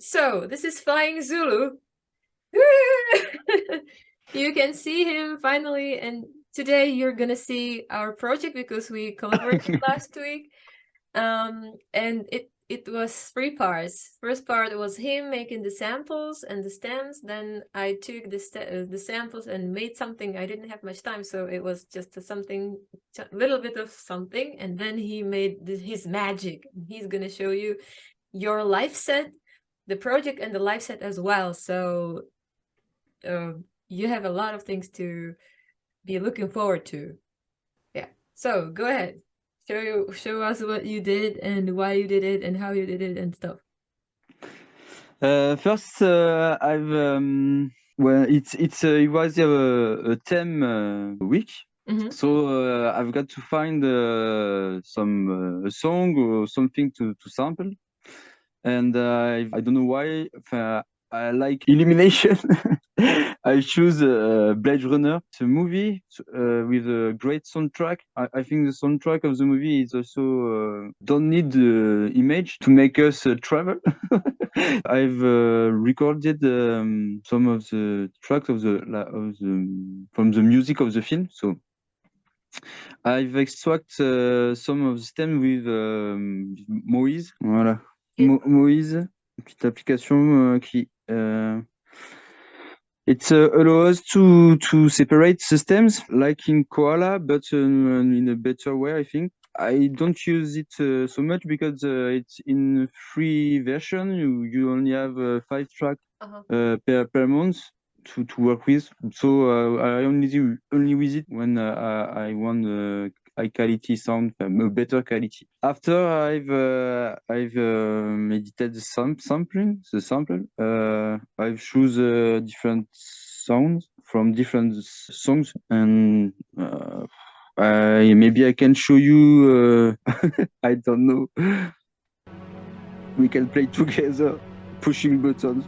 So this is Flying Zulu. You can see him finally, and today you're gonna see our project because we collaborated last week. And it was three parts. First part was him making the samples and the stems. Then I took the samples and made something. I didn't have much time, so it was just a little bit of something. And then he made his magic. He's gonna show you your live set, the project, and the live set as well. So you have a lot of things to be looking forward to. Yeah. So go ahead. Show us what you did and why you did it and how you did it and stuff. First, I've well, it was a theme week, so I've got to find some a song or something to sample, and I don't know why. I like Illumination. I choose Blade Runner. It's a movie with a great soundtrack. I think the soundtrack of the movie is also don't need the image to make us travel. I've recorded some of the tracks of the from the music of the film. So I've extracted some of the stem with Moïse. Voilà. Moïse, une petite application qui it allows us to separate systems like in Koala, but in a better way, I think. I don't use it so much because it's in free version. You only have 5 tracks per month to work with. So I only use it when I want high quality sound, a better quality. After I've edited the sampling, the sample. I've choose different sounds from different songs, and maybe I can show you. I don't know. We can play together, pushing buttons.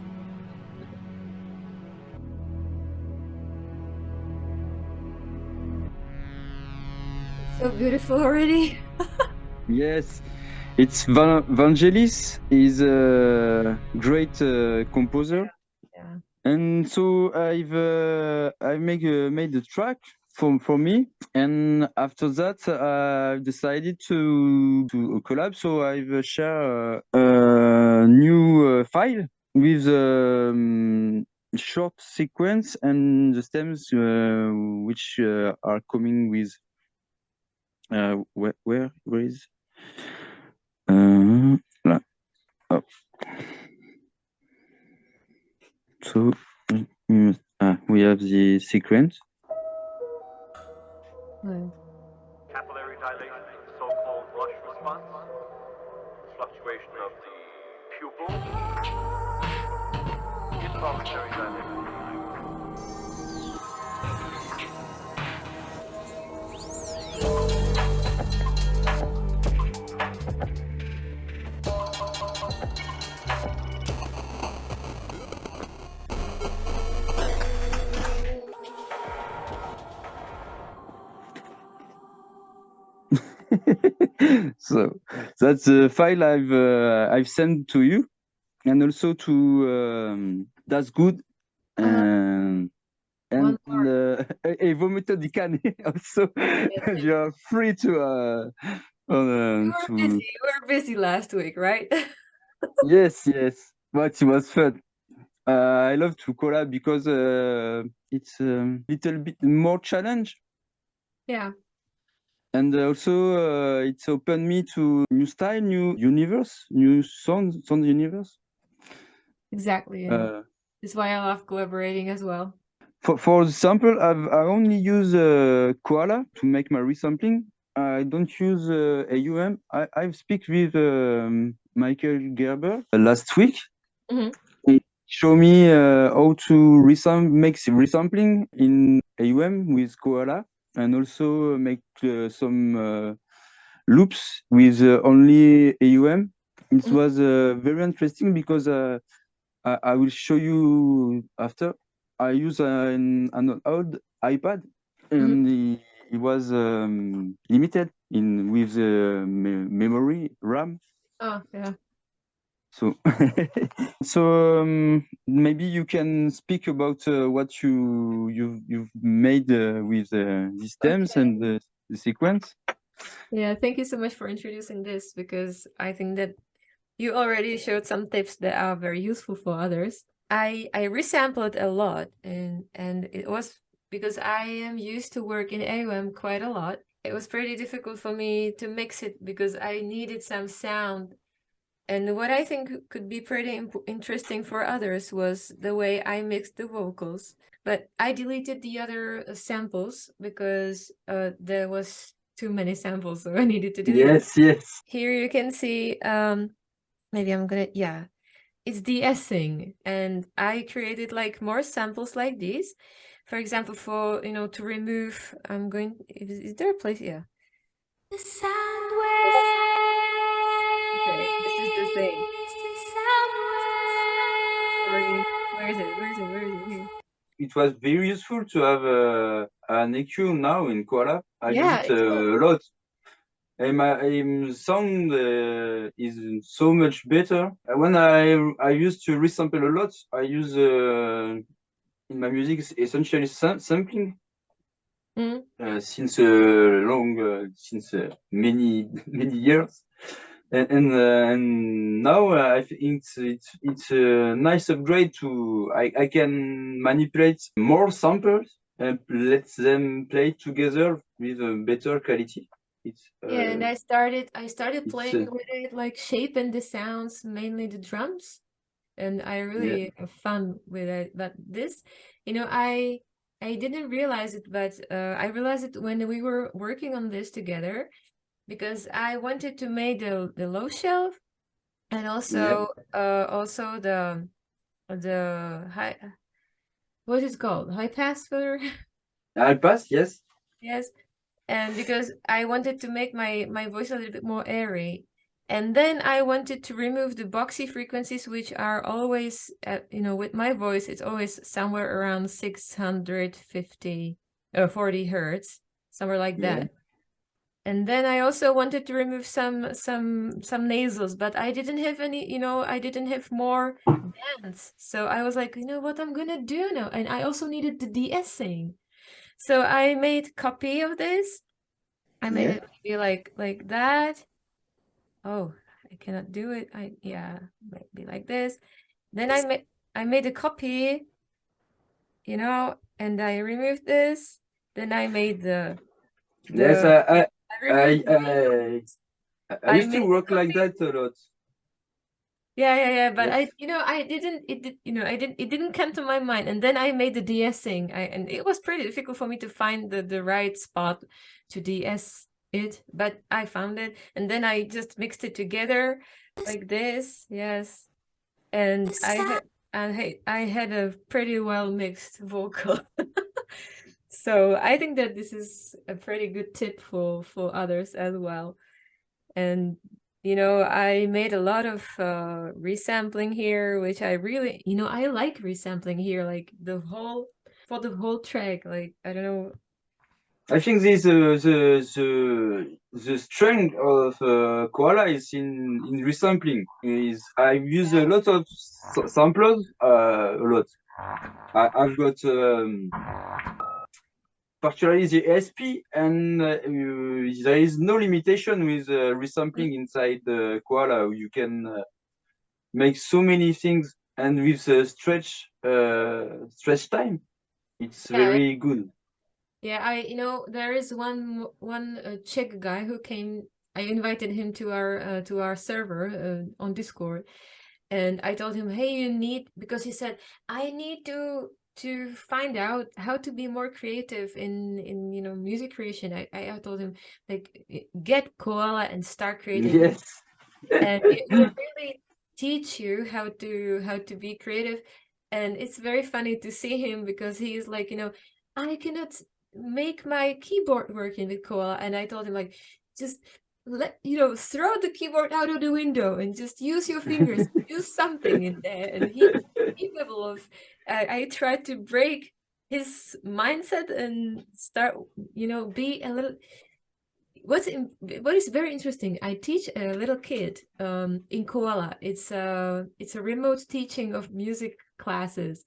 So beautiful already. Yes, it's Vangelis is a great composer. Yeah. And so I've made the track for me, and after that I've decided to collab. So I've shared a new file with short sequence and the stems which are coming with where is oh. So we have the sequence. Capillary dilation, so-called rush response, fluctuation of the pupil, involuntary dilation. So that's the file I've sent to you, and also to That's Good and Vomito di Cane. Also, you are free to. You were busy last week, right? Yes, but it was fun. I love to collab because it's a little bit more challenge. Yeah. And also it's opened me to new style, new universe, new sound universe. Exactly. Yeah. That's why I love collaborating as well. For the sample, I only use Koala to make my resampling. I don't use AUM. I've speak with Michael Gerber last week. He showed me how to make resampling in AUM with Koala, and also make some loops with only AUM. It was very interesting because I will show you after. I use an old iPad, and it was limited with the memory RAM. Oh yeah. So, maybe you can speak about what you've made with these stems and the sequence. Yeah, thank you so much for introducing this, because I think that you already showed some tips that are very useful for others. I resampled a lot, and it was because I am used to work in AUM quite a lot. It was pretty difficult for me to mix it because I needed some sound. And what I think could be pretty interesting for others was the way I mixed the vocals. But I deleted the other samples because there was too many samples, so I needed to delete. Yes. Here you can see, maybe I'm gonna, yeah, it's de-essing, and I created like more samples like these. For example, for, you know, to remove, I'm going, is there a place? Yeah. The sound wave. Okay, this is the thing. The sound Sorry, where is it? Here. It was very useful to have an EQ now in Koala. I Yeah, use it a lot. And my sound is so much better. When I used to resample a lot, I use in my music essentially sampling. Since many years, and now I think it's a nice upgrade to I can manipulate more samples and let them play together with a better quality. It's yeah, and I started playing with it, like shaping the sounds, mainly the drums, and I really have fun with it. But this, you know, I didn't realize it, but I realized it when we were working on this together, because I wanted to make the low shelf, and also also the high, what is it called, high pass filter. High pass, yes. Yes. And because I wanted to make my voice a little bit more airy. And then I wanted to remove the boxy frequencies, which are always, you know, with my voice, it's always somewhere around 650 or 40 hertz, somewhere like that. And then I also wanted to remove some nasals, but I didn't have any, you know, I didn't have more bands. So I was like, you know what I'm gonna do now? And I also needed the de-essing. So I made copy of this. I made it maybe like that. Oh, I cannot do it. Maybe like this. Then I made a copy, you know, and I removed this. Then I made the Yes, I removed I used to work like that a lot. Yeah. But Yes. it didn't come to my mind. And then I made the de-essing. And it was pretty difficult for me to find the right spot to de-ess it, but I found it. And then I just mixed it together like this. Yes. And I had a pretty well mixed vocal. So I think that this is a pretty good tip for others as well. And you know, I made a lot of resampling here, which I really, you know, I like resampling here, like for the whole track. Like, I don't know. I think this the strength of Koala is in resampling. Is I use a lot of samplers, a lot. I've got particularly the SP, and there is no limitation with resampling inside the Koala. You can make so many things, and with stretch time, it's very good. Yeah, you know, there is one Czech guy who came. I invited him to our server on Discord, and I told him, hey, you need, because he said, I need to find out how to be more creative in you know, music creation. I told him, like, get Koala and start creating. Yes. And it will really teach you how to be creative. And it's very funny to see him, because he's like, you know, I cannot make my keyboard working with Koala. And I told him, like, just throw the keyboard out of the window and just use your fingers, use something in there. And he's capable of, I tried to break his mindset and start, you know, be a little, what is very interesting, I teach a little kid in Koala. It's a remote teaching of music classes,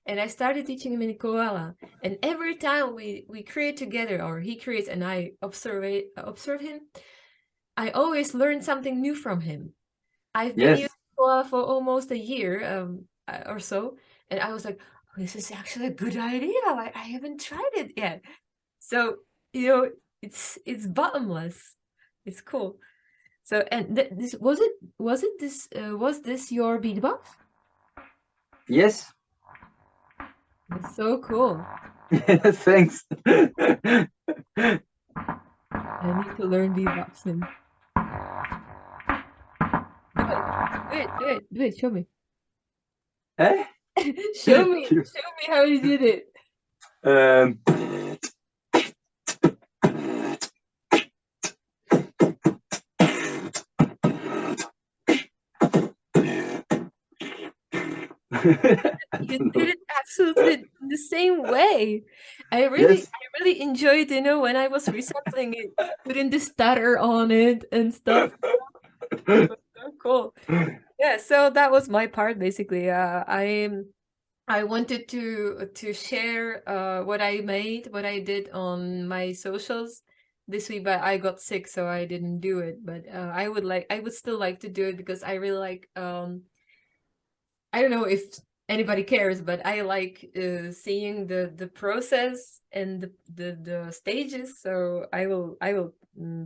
and I started teaching him in Koala. And every time we create together, or he creates and I observe him, I always learn something new from him. I've been Yes. using Koala for almost a year or so, and I was like, oh, this is actually a good idea. I haven't tried it yet. So, you know, it's bottomless. It's cool. So, and this was this your beatbox? Yes. It's so cool. Thanks. I need to learn beatboxing. Do it. Show me. Eh? Show me how you did it. You did it absolutely the same way. I really enjoyed, you know, when I was resampling it, putting the stutter on it and stuff. It was so cool. Yeah, so that was my part basically. I wanted to share what I made, what I did on my socials this week, but I got sick, so I didn't do it. But I would still like to do it because I really like I don't know if anybody cares, but I like seeing the process and the stages. So I will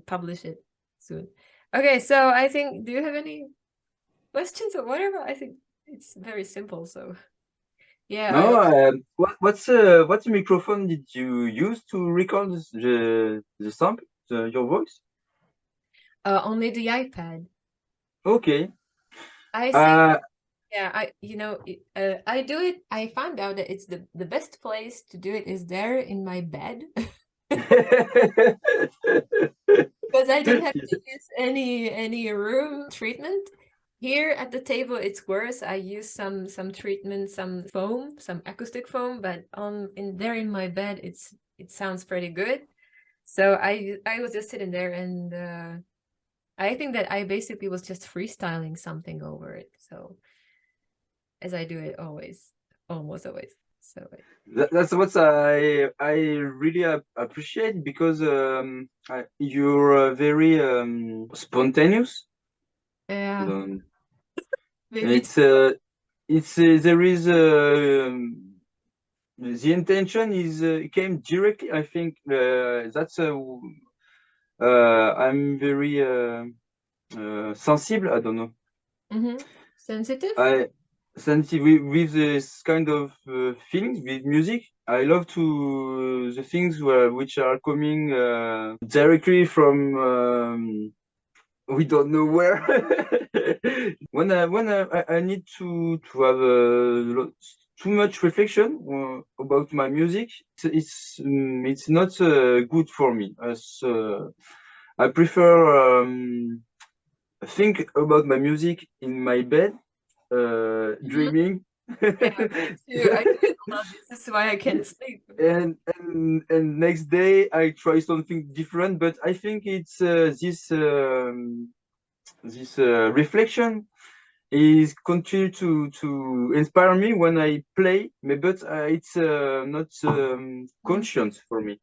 publish it soon. Okay, so I think, do you have any questions or whatever? I think it's very simple. So yeah. No, what microphone did you use to record the sample, your voice? Only the iPad. Okay. I think, yeah, I do it. I found out that it's the best place to do it is there in my bed. Because I don't have to use any room treatment. Here at the table, it's worse. I use some treatment, some foam, some acoustic foam, but in my bed, it sounds pretty good. So I was just sitting there, and I think that I basically was just freestyling something over it. So as I do it always, almost always. So that's what I really appreciate, because you're very spontaneous. yeah, maybe It's there is the intention is came directly. I think that's I'm very sensible. I don't know. sensitive. Sensitive with this kind of feelings with music. I love to the things which are coming directly from we don't know where. when I need to have too much reflection about my music, it's not good for me. I prefer think about my music in my bed, dreaming. Yeah, me too. I do it a lot. This is why I can't sleep. and next day I try something different. But I think it's this reflection is continue to inspire me when I play. But it's not conscious for me.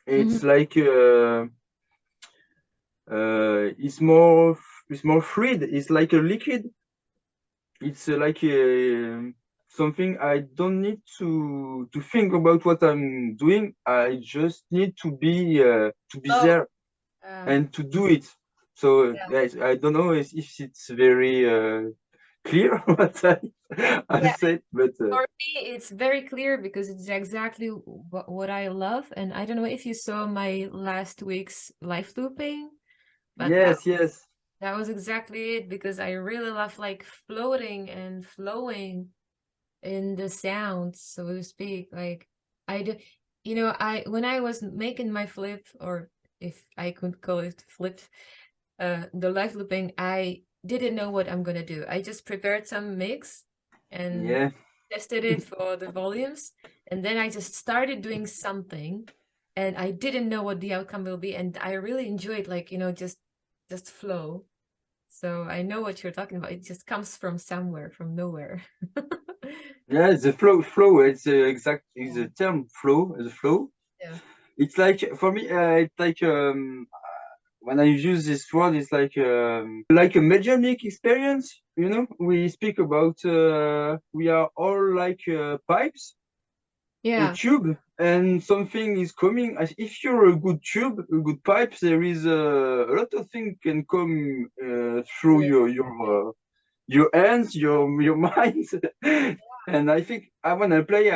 It's like it's more fluid. It's like a liquid. It's like something I don't need to think about what I'm doing. I just need to be there and to do it. So guys, I don't know if it's very clear what I said, but for me, it's very clear because it's exactly what I love. And I don't know if you saw my last week's live looping, but yes. That was exactly it, because I really love like floating and flowing in the sound, so to speak. Like I do, you know, when I was making my flip, or if I could call it flip, the live looping, I didn't know what I'm gonna do. I just prepared some mix and tested it for the volumes, and then I just started doing something, and I didn't know what the outcome will be, and I really enjoyed, like, you know, just flow. So I know what you're talking about. It just comes from somewhere, from nowhere. Yeah, the flow. It's the term flow. The flow. Yeah. It's like for me. It's like when I use this word, it's like a mediumnic experience. You know, we speak about we are all like pipes, a Yeah. tube, and something is coming. If you're a good tube, a good pipe, there is a lot of things can come through your hands, your mind. And I think when I play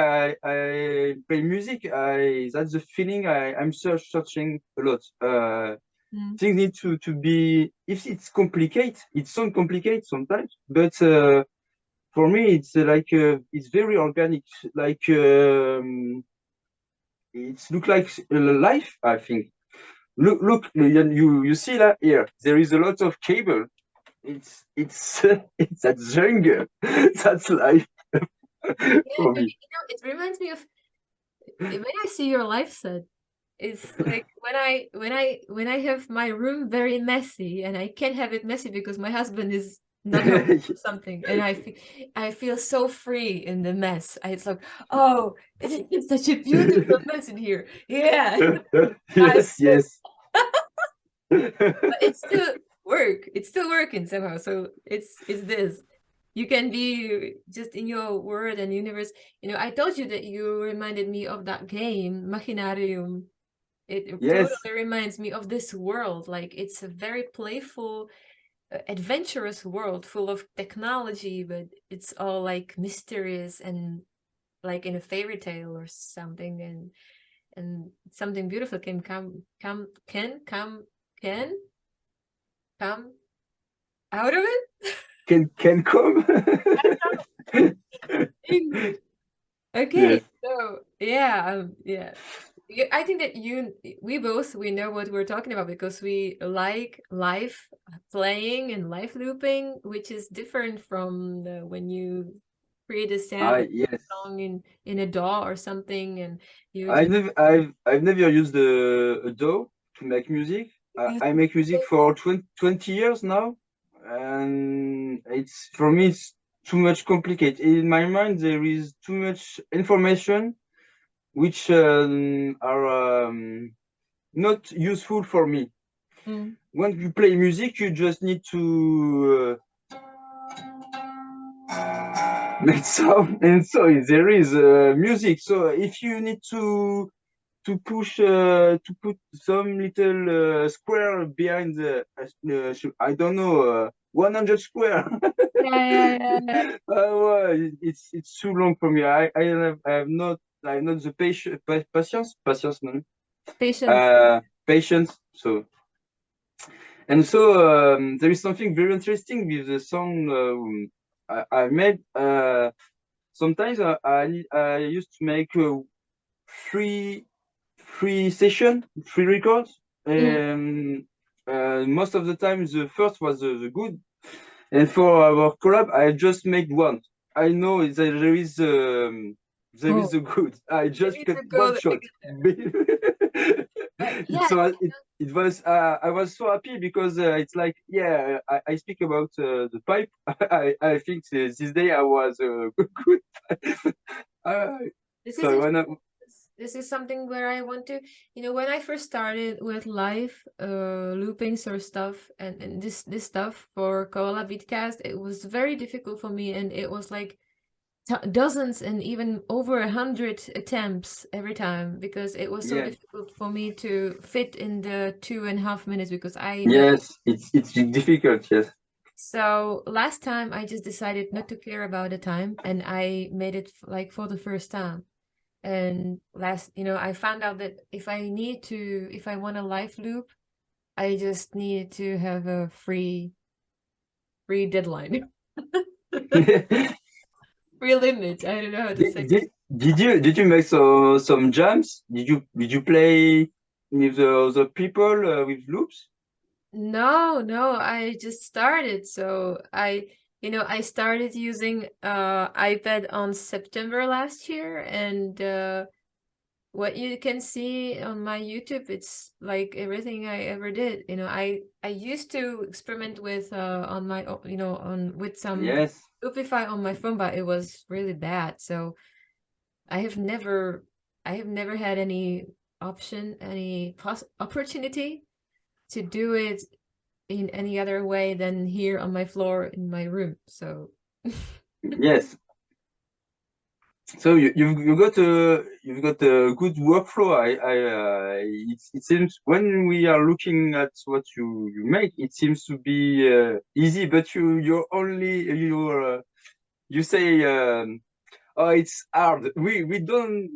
music, that's the feeling I'm searching a lot. Things need to be, if it's complicated, it sounds complicated sometimes, but for me it's like it's very organic, like it's look like life, I think. Look, you see that here there is a lot of cable. It's it's that jungle. That's life. Yeah, For but me. you know, it reminds me of when I see your live set. It's like when I have my room very messy, and I can't have it messy because my husband is not home or something, and I feel so free in the mess. It's like, oh, it's such a beautiful mess in here. Yeah. Yes. But it's still work. It's still working somehow. So it's this. You can be just in your world and universe. You know, I told you that you reminded me of that game, Machinarium. It Yes. totally reminds me of this world. Like, it's a very playful, adventurous world full of technology, but it's all like mysterious and like in a fairy tale or something. And something beautiful can come out of it. Can come. English. Okay, Yes. so yeah, I think that we know what we're talking about because we like live playing and live looping, which is different from when you create a Yes. song in a DAW or something, and you I just never, I've never used a DAW to make music. I make music for 20 years now, and it's for me it's too much complicated. In my mind, there is too much information which are not useful for me. When you play music, you just need to make sound, and so there is music. So if you need to push to put some little square behind the I don't know 100 square. yeah. It's too long for me. I have not the patience no? Patience. Patience. So and so there is something very interesting with the song I made. Sometimes I used to make three session, three records. Most of the time, the first was the good, and for our collab, I just made one. I know there is a good. I just Maybe cut to one go shot. yeah. So it was. I was so happy because it's like, yeah, I speak about the pipe. I think this day I was good. This So is when I, this is something where I want to, you know, when I first started with live loopings or stuff and this stuff for Koala Beatcast, it was very difficult for me, and it was like dozens and even over 100 attempts every time because it was so difficult for me to fit in the 2.5 minutes because I know. yes, it's difficult. Yes. So last time I just decided not to care about the time, and I made it like for the first time. And I found out that if I want a live loop, I just need to have a free deadline. Free limit. I don't know how to say. Did you make some jams? Did you play with the other people with loops? No, I just started. So I started using iPad on September last year, and what you can see on my YouTube, it's like everything I ever did. You know, I used to experiment with on my with some Yes. Loopify on my phone, but it was really bad. So I have never had any opportunity to do it in any other way than here on my floor in my room. So Yes. So you've got a good workflow. It seems when we are looking at what you make, it seems to be easy. But you say oh, it's hard. We don't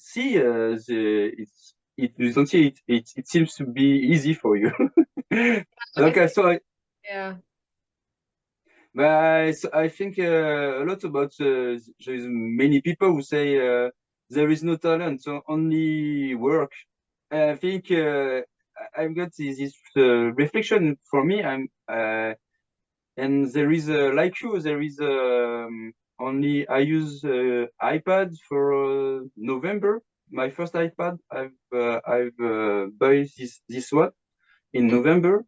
see we don't see it. It seems to be easy for you. Okay, so yeah. but I think a lot about there is many people who say there is no talent, so only work. I think I've got this reflection for me. And there is like you, there is only I use iPad for November. My first iPad, I've bought this one in November.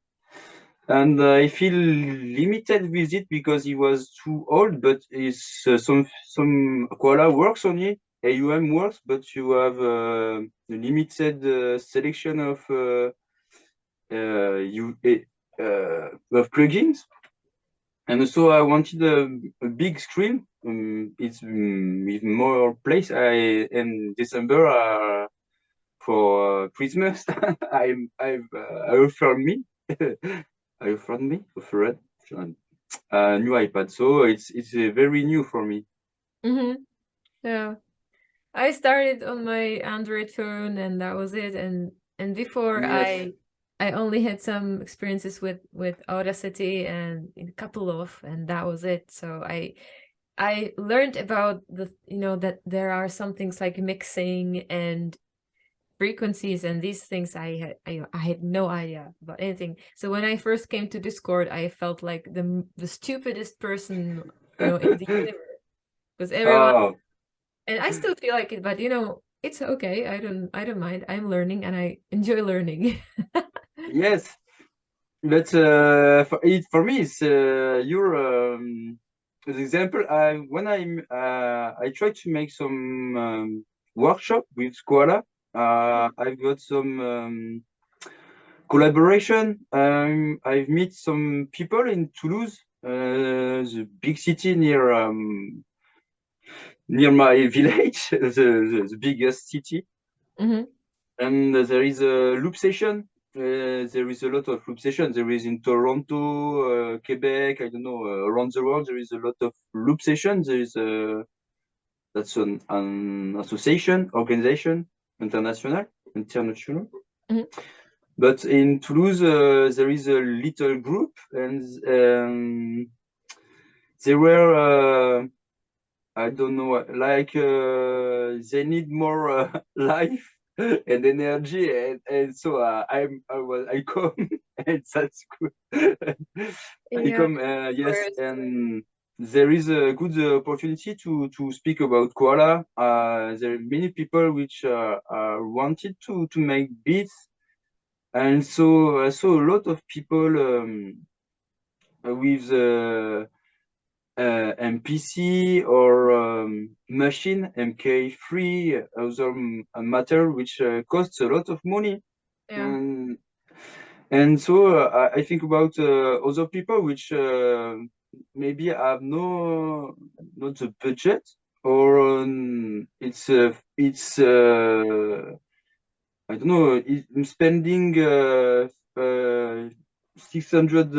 And I feel limited with it because he was too old, but it's some Koala works on it, AUM works, but you have a limited selection of plugins. And so I wanted a big screen. It's with more place. In December for Christmas, I offered a new iPad. So it's very new for me. Yeah, I started on my Android phone, and that was it. And before Yes. I only had some experiences with Audacity and a couple of, and that was it. So I learned about that there are some things like mixing and frequencies and these things. I had no idea about anything. So when I first came to Discord, I felt like the stupidest person in the universe, because everyone, Oh, and I still feel like it, but it's okay. I don't mind. I'm learning and I enjoy learning. yes. But for me, it's your the example. I try to make some workshop with Koala. I've got some collaboration. I've met some people in Toulouse, the big city near my village, the biggest city. And there is a loop session. There is a lot of loop sessions. There is in Toronto, Quebec, I don't know, around the world, there is a lot of loop sessions. There is that's an association, organization, international. But in Toulouse, there is a little group, and they were, I don't know, like they need more life and energy, and so I come, and that's good. I Yeah, come, yes, and there is a good opportunity to speak about Koala. There are many people which wanted to make beats, and so I saw a lot of people with MPC or machine MK3, other matter which costs a lot of money. yeah, And so I think about other people which maybe have not the budget, or it's I don't know, spending 600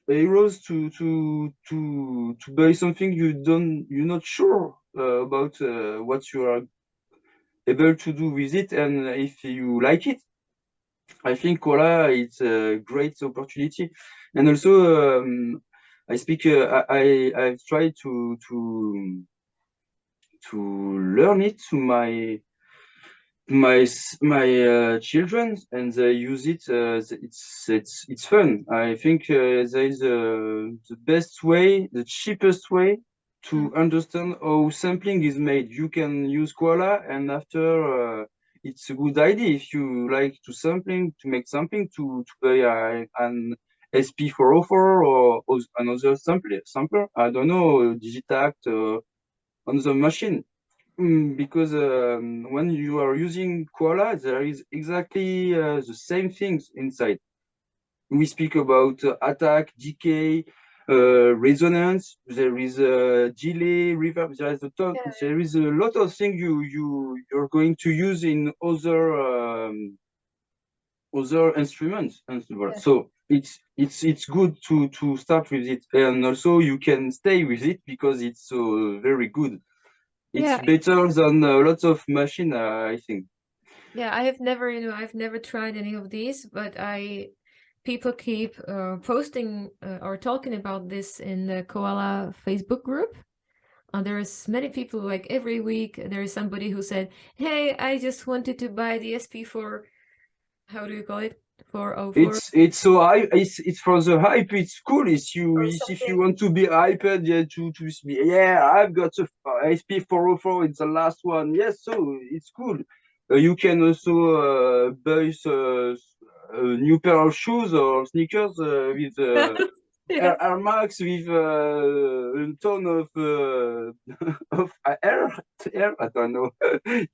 euros to buy something you're not sure about what you are able to do with it, and if you like it. I think Koala it's a great opportunity, and also I speak. I've tried to learn it to my children, and they use it. It's fun. I think there is the best way, the cheapest way to understand how sampling is made. You can use Koala, and after it's a good idea if you like to make sampling to buy an SP404 or another sampler. I don't know, Digitact on the machine. Because when you are using Koala, there is exactly the same things inside. We speak about attack, decay, resonance. There is a delay, reverb. There is there is a lot of things you're going to use in other instruments. So it's good to start with it, and also you can stay with it because it's very good. It's better than lots of machine, I think. Yeah, I have never, I've never tried any of these, but people keep posting or talking about this in the Koala Facebook group. There's many people, like every week, there is somebody who said, hey, I just wanted to buy the SP4, how do you call it? 404. It's so high. It's for the hype. It's cool. If you want to be hyped, yeah, to be, yeah, I've got a SP404. It's the last one. Yes, so it's cool. You can also buy a new pair of shoes or sneakers with Air Max with a ton of air. I don't know.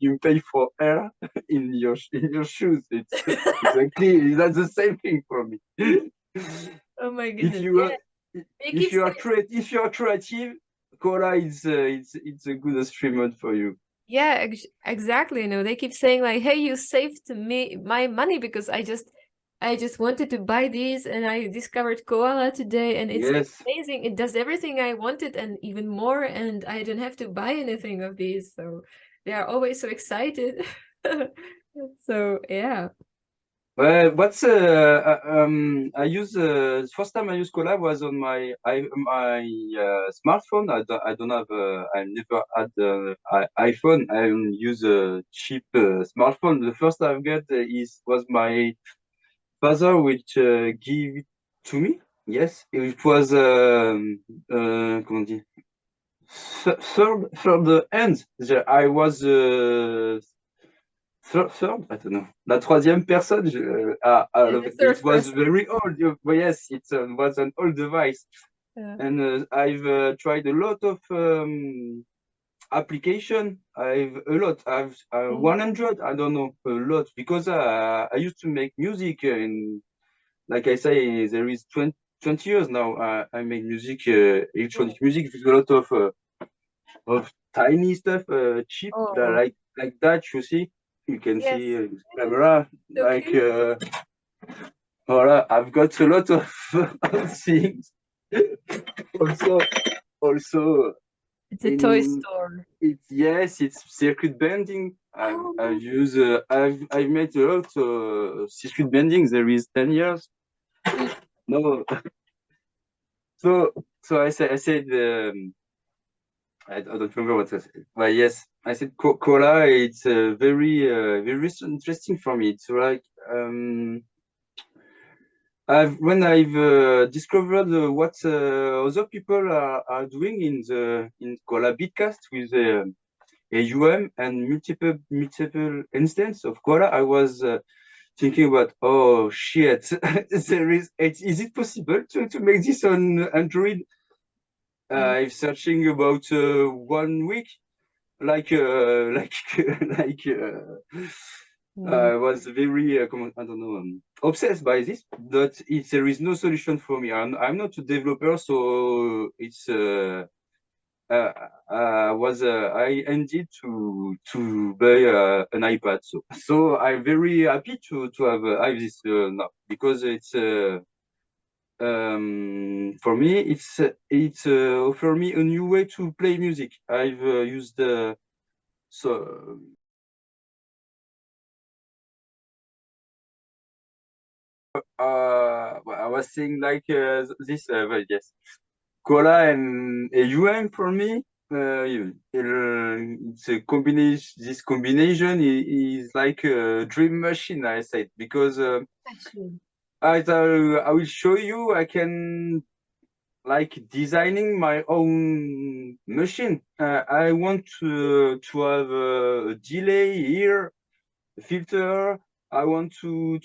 You pay for air in your shoes. It's exactly that's the same thing for me. Oh my goodness! If you are creative, Koala is it's a good instrument for you. Yeah, exactly. They keep saying like, "Hey, you saved me my money because I just wanted to buy these and I discovered Koala today and it's amazing. It does everything I wanted and even more, and I don't have to buy anything of these." So they are always so excited. So yeah. Well, I use first time I use Collab was on my smartphone. I don't have I never had iPhone. I use a cheap smartphone. The first I got was my father which gave it to me. Yes, it was comment dire, third end. I was third, I don't know. La troisième personne. It was very old. Yes, it was an old device. Yeah. And I've tried a lot of application. I've 100. I don't know, a lot, because I used to make music. And like I say, there is 20 years now. I make music, electronic music, with a lot of tiny stuff, cheap, like that. You see. You can see camera, so like voilà, I've got a lot of things. also it's a toy store. It's circuit bending. I've made a lot of circuit bending. There is 10 years. No. So I said I don't remember what I said. But yes, I said Koala. It's very interesting for me. It's like when I've discovered what other people are doing in Koala Beatcast with AUM and multiple instances of Koala, I was thinking about, oh shit, is it possible to make this on Android? I'm searching about 1 week, I was very, I don't know, obsessed by this, but there is no solution for me. I'm not a developer, so it's I ended to buy an iPad. So I'm very happy to have this now, because it's for me it's offer me a new way to play music. I've used so I was saying like this, but yes, Koala and AUM for me, it's a combination. This combination is like a dream machine, I said, because I will show you. I can like designing my own machine. I want to have a delay here, a filter. I want to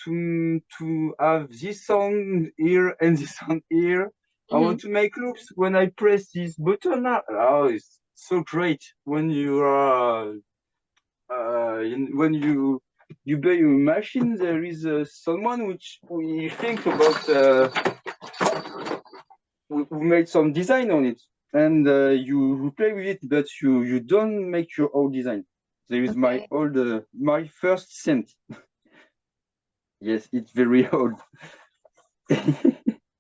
have this sound here and this sound here. I want to make loops when I press this button. Oh, it's so great when you are when you buy a machine. There is someone which we think about. We made some design on it, and you play with it, but you don't make your own design. There is my old my first synth. Yes, it's very old.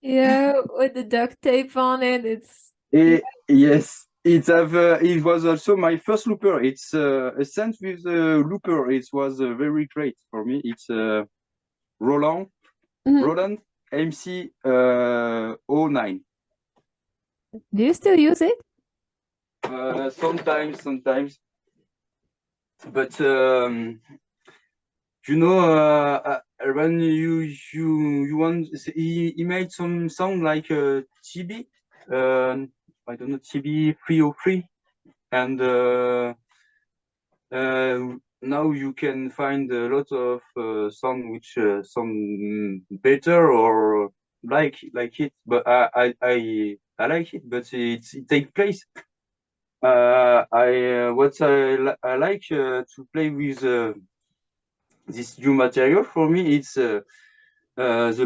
Yeah, with the duct tape on it, it's yes, it was also my first looper. It's a synth with a looper. It was very great for me. It's Roland MC 09. Do you still use it? Sometimes, but you know, when you want, he made some sound like TB, I don't know, TB 303, and now you can find a lot of sound which sound better or like it, but I like it, but it takes place. What I like to play with this new material. For me, it's the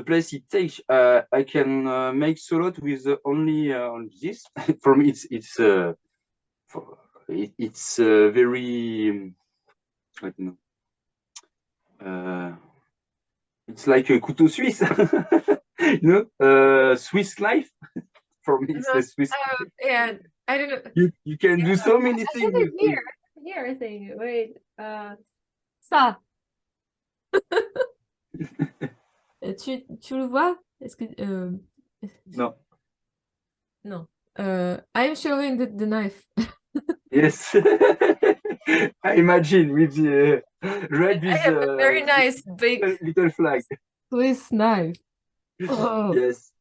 place it takes. I can make solo with only this. For me, it's very I don't know. It's like a couteau suisse, you know, Swiss life. For me, it's the Swiss. Yeah, I don't know. You can do so many things. Here, I think. Wait, ça. Tu le vois? Est-ce que No. No. I'm showing the knife. Yes. I imagine with the red I with have a very nice big little flag. Swiss knife. Oh, Yes.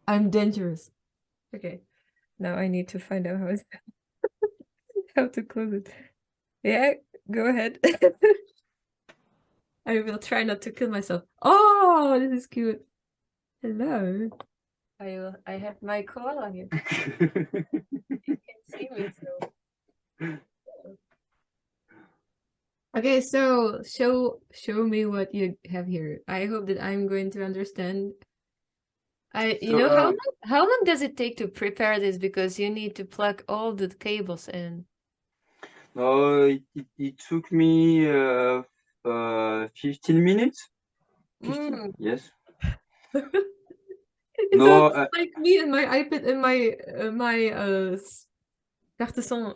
I'm dangerous. Okay. Now I need to find out how to close it. Yeah, go ahead. I will try not to kill myself. Oh, this is cute. Hello. I have my koala here. You can see me, so. Okay, so show me what you have here. I hope that I'm going to understand. You know how long does it take to prepare this? Because you need to plug all the cables in. No, it took me 15 minutes. 15? Yes. It's No, like me and my iPad and my carte son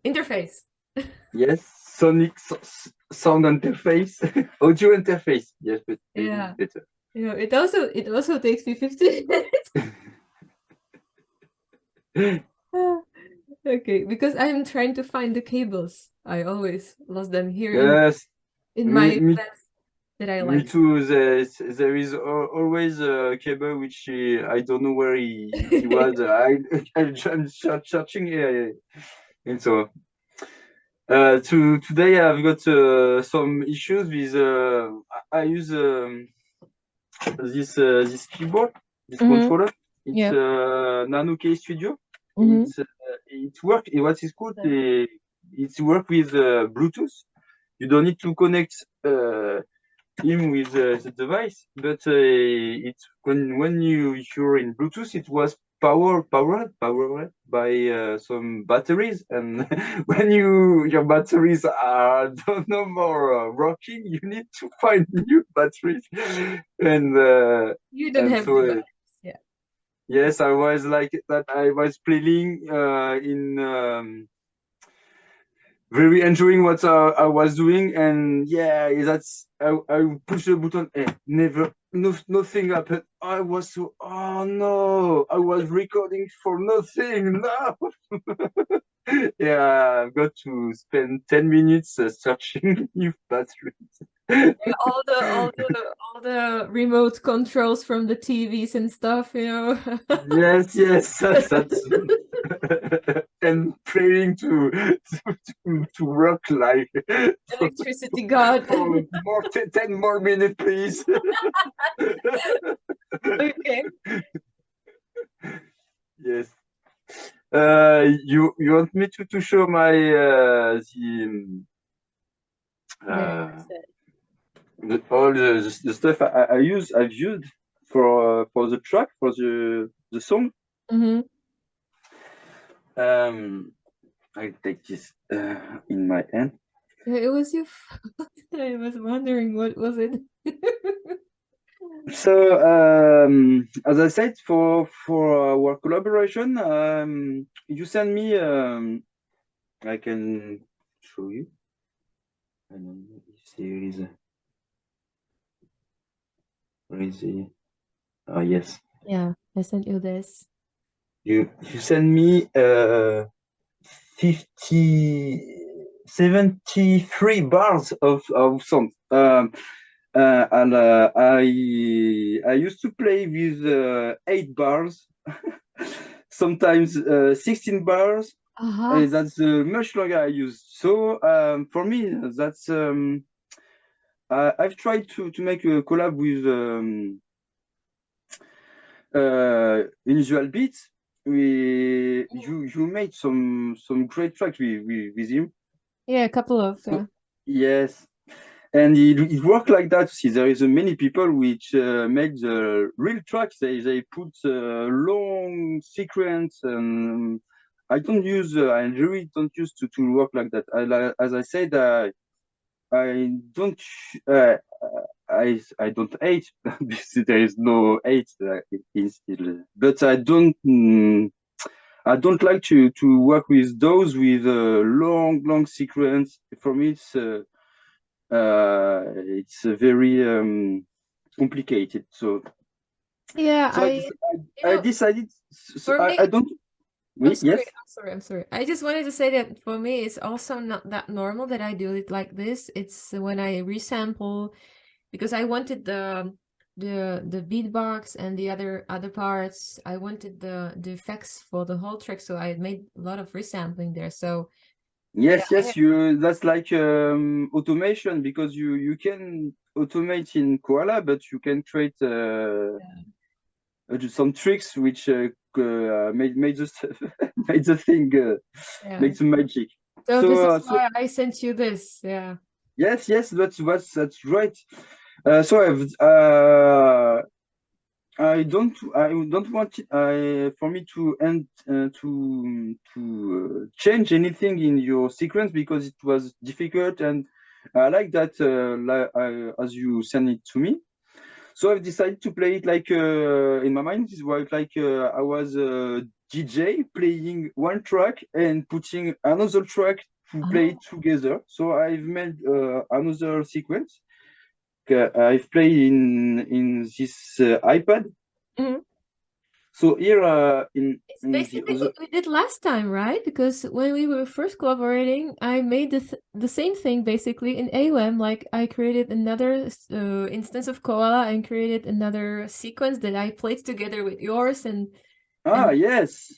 interface. Yes, sonic sound interface, audio interface. Yes, but Yeah, better. you know, it also takes me 15 minutes. Okay, because I'm trying to find the cables. I always lost them here in my class that I like. Me too. There is always a cable which I don't know where he was. I'm searching and so. Today I've got some issues with I use this keyboard, this controller. It's Nano K Studio. It works. What is cool, it works with Bluetooth. You don't need to connect him with the device, but it's when you're in Bluetooth, it was powered by some batteries, and when your batteries are no more working, you need to find new batteries, and you don't have so, batteries, yeah. Yes, I was like that. I was playing in very enjoying what I was doing, and yeah, that's I push the button and nothing happened. I was so, oh no, I was recording for nothing. No. Yeah, I've got to spend 10 minutes searching new batteries. all the remote controls from the TVs and stuff, you know. Yes, that's and praying to work like Electricity god. for more 10 more minutes, please. Okay. Yes. You want me to show my all the stuff I've used for the track for the song. Mm-hmm. I take this in my hand. It was your I was wondering what was it. So as I said, for our collaboration, you send me. I can show you. I don't know if there is a. Where is it? Oh yes. Yeah, I sent you this. You send me 73 bars of songs. And I used to play with 8 bars, sometimes 16 bars. That's much longer I use. So for me, that's I've tried to make a collab with Unusual Beats. You made some great tracks with him. Yeah, a couple of Yes. And it worked like that. See, there is many people which make the real tracks. They put long sequence, and I don't use. I really don't use to work like that. As I said, I don't. I don't hate because there is no hate but I don't. I don't like to work with those with a long sequence. For me, it's very complicated. So yeah, so I decided. So for me, I don't. Yes. I'm sorry. I just wanted to say that for me, it's also not that normal that I do it like this. It's when I resample, because I wanted the beatbox and the other parts. I wanted the effects for the whole track, so I made a lot of resampling there. So Yes, you. That's like automation, because you can automate in Koala, but you can create some tricks which made the made the thing make the magic. So this is why I sent you this. Yeah. Yes, that's right. So I don't want it, for me to change anything in your sequence, because it was difficult, and I like that as you send it to me. So I've decided to play it like in my mind. It was like I was a DJ playing one track and putting another track to play it together. So I've made another sequence. I've played in this iPad. Mm-hmm. So here in basically what we did last time, right? Because when we were first collaborating, I made the same thing basically in AUM. Like I created another instance of Koala and created another sequence that I played together with yours. And yes,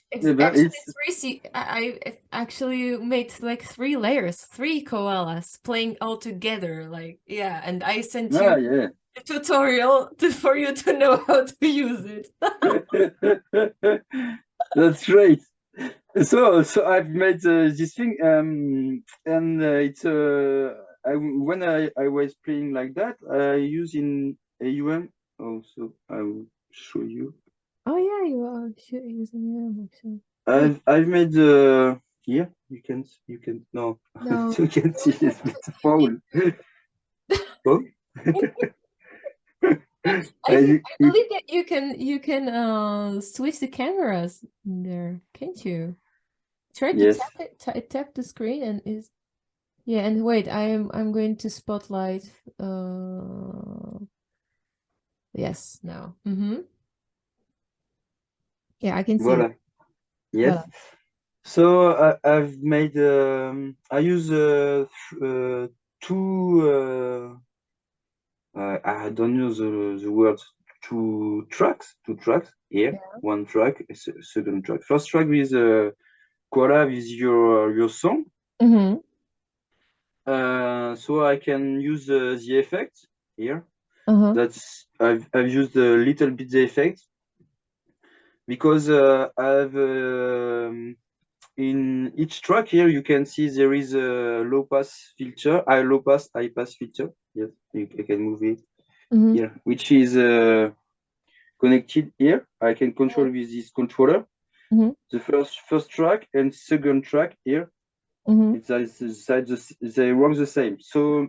I actually made like 3 layers, 3 koalas playing all together. Like and I sent you a tutorial for you to know how to use it. That's right. So I've made this thing, and it's when I was playing like that, I use in AUM. Also, I will show you. Oh yeah, you are using AUM actually. I've made here. You can no. You can see it's foul. Oh. I believe that you can switch the cameras in there, can't you? Try to tap the screen and and wait, I'm going to spotlight yes, now. Yeah, I can see. Voilà. Yes. Voilà. So I've made I use 2 I don't know the words. Two tracks here. Yeah. One track, second track. First track with collab with your song. So I can use the effect here. That's I've used a little bit the effect because I've in each track here you can see there is a low pass filter, low pass, high pass filter. Yes, I can move it here, which is connected here. I can control with this controller. The first track and second track here. They work the same. So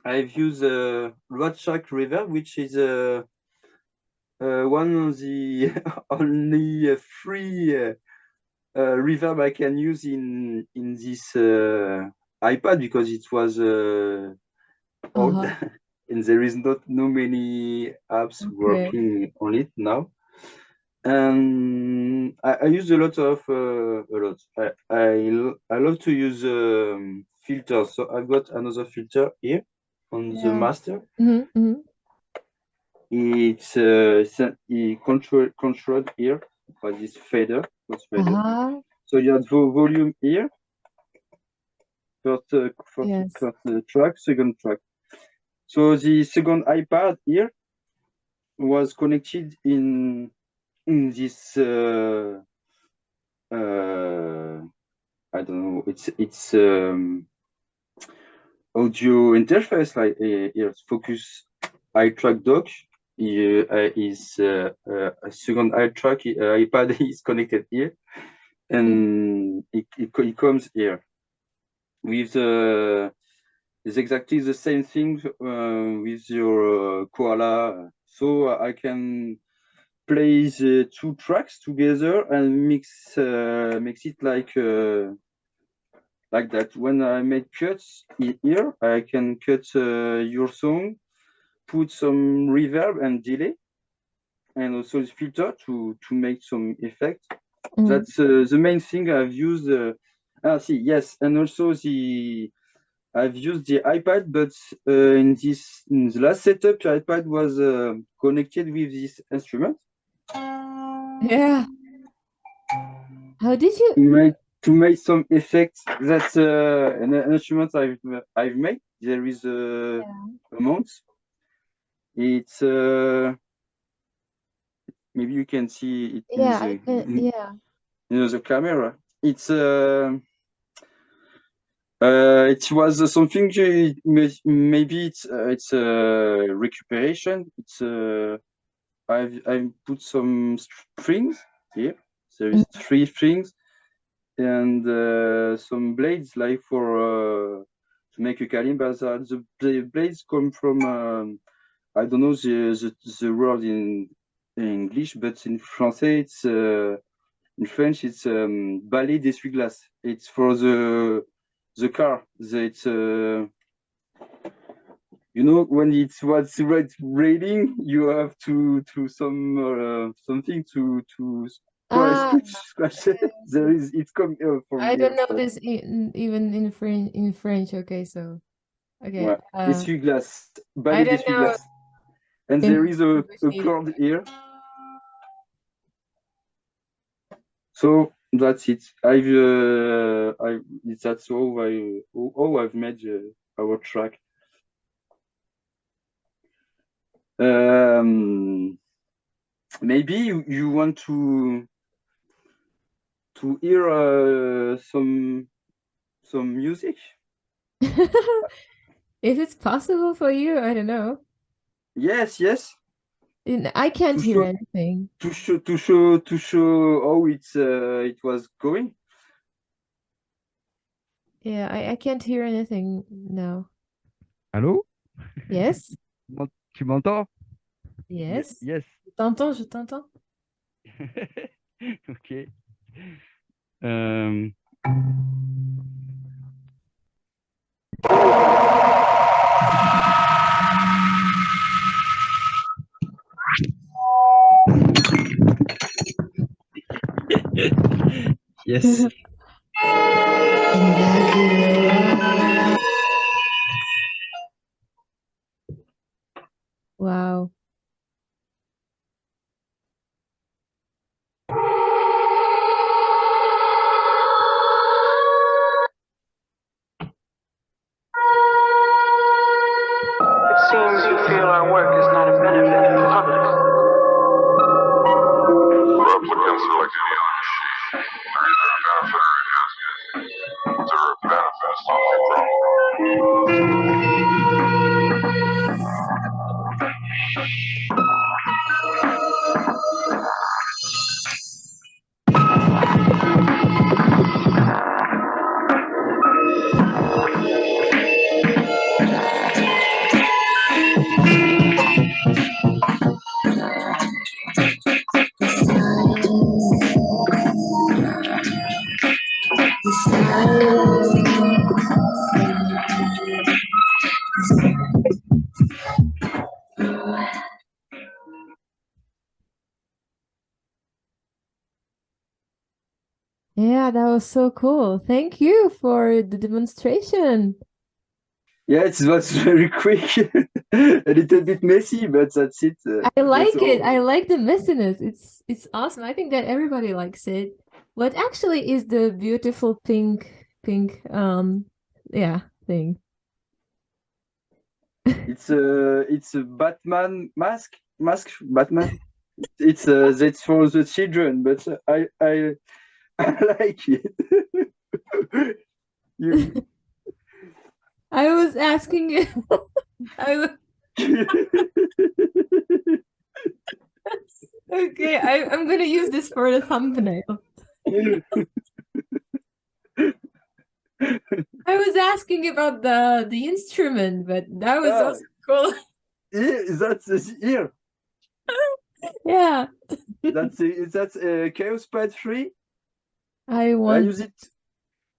I've used a Rod Shack reverb, which is one of the only free reverb I can use in this iPad because it was old and there is not no many apps working on it now. And I use a lot of I love to use filters. So I've got another filter here on the master. It's controlled here by this fader. So you have the volume here. First track, second track. So the second iPad here was connected in this I don't know. It's audio interface like here. Focus iTrack dock is a second iTrack iPad is connected here, and it comes here with it's exactly the same thing with your Koala. So I can play the two tracks together and makes it like that. When I make cuts here, I can cut your song, put some reverb and delay, and also the filter to make some effect. That's the main thing I've used. Yes, and also I've used the iPad, but in the last setup, the iPad was connected with this instrument. Yeah. How did you to make some effects? That's an instrument I've made. There is a amount. It's maybe you can see it in the camera. It's it was something maybe it's recuperation. It's I've put some strings here. There is 3 strings and some blades like for to make a kalimba. The blades come from I don't know the word in English, but in Français it's in French it's balai d'essuie-glace. It's for the car. It's you know when it's what's raining, you have to some something to scratch it. There is it's coming from I don't know this even in French. Okay, so okay. Essuie-glace, balai d'essuie-glace, and there is a cord here. So that's it. That's all I've made our track. Maybe you want to hear some music. If it's possible for you, I don't know. Yes. I can't hear anything. To show how it was going. Yeah, I can't hear anything now. Allô? Yes. Tu m'entends? Yes. Yes. Je t'entends. Ok. Yes. Wow. It seems you feel our work is not a benefit to the public. Replicants are like any other machine. They're either a benefit or a nuisance. They're a benefit, something wrong. Yeah, that was so cool. Thank you for the demonstration. Yeah, it was very quick, a little bit messy, but that's it. I like that's it. all. I like the messiness. It's awesome. I think that everybody likes it. What actually is the beautiful pink yeah, thing? It's a Batman mask, Batman. It's that's for the children, but I I like it. You I was asking you. Okay, I'm gonna use this for the thumbnail. I was asking about the instrument, but that was also cool. That's here. Yeah. That's Chaos Pad 3. I I want. use it.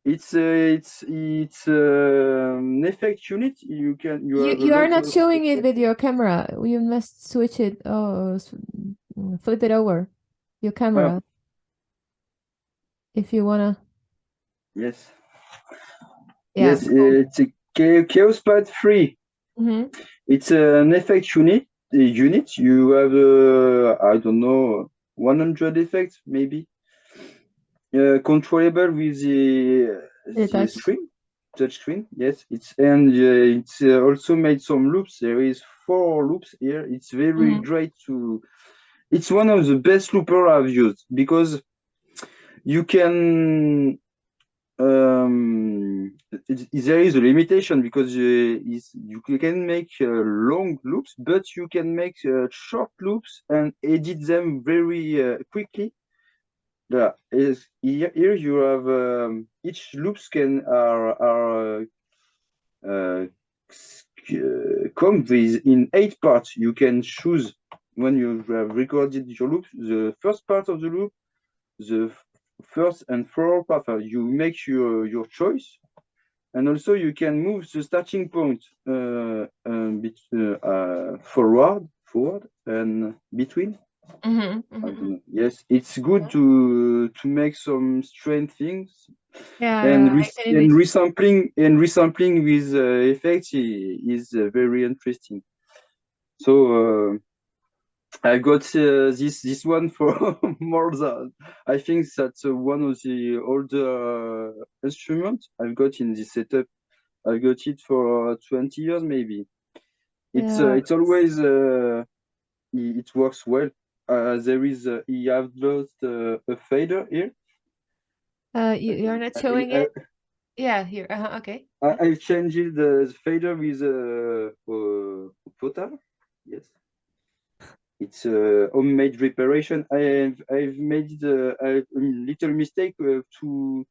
It's an effect unit. You have a You are lot not of showing it effects. with your camera. You must switch it. Oh, flip it over your camera if you wanna. Yes. Yeah. Yes, it's a Chaos Pad 3. Mm-hmm. It's an effect unit. You have I don't know, 100 effects maybe. Controllable with the touch screen. Yes, it's also made some loops. There is 4 loops here. It's very great to. It's one of the best looper I've used because you can. There is a limitation because you can make long loops, but you can make short loops and edit them very quickly. Yeah, here you have each loops come with in 8 parts. You can choose when you have recorded your loop, the first part of the loop, the first and fourth part. You make your choice, and also you can move the starting point forward and between. I don't know. Yes, it's good to make some strange things. Yeah, And I can imagine. resampling with effects is very interesting. So I got this one for more than I think that's one of the older instruments I've got in this setup. I got it for 20 years maybe. It's Yeah. it's always it works well. There is you have lost a fader here. You're not showing it? Yeah, here. Okay. I've changed the fader with Photar. Yes, it's a homemade reparation. I've made a little mistake to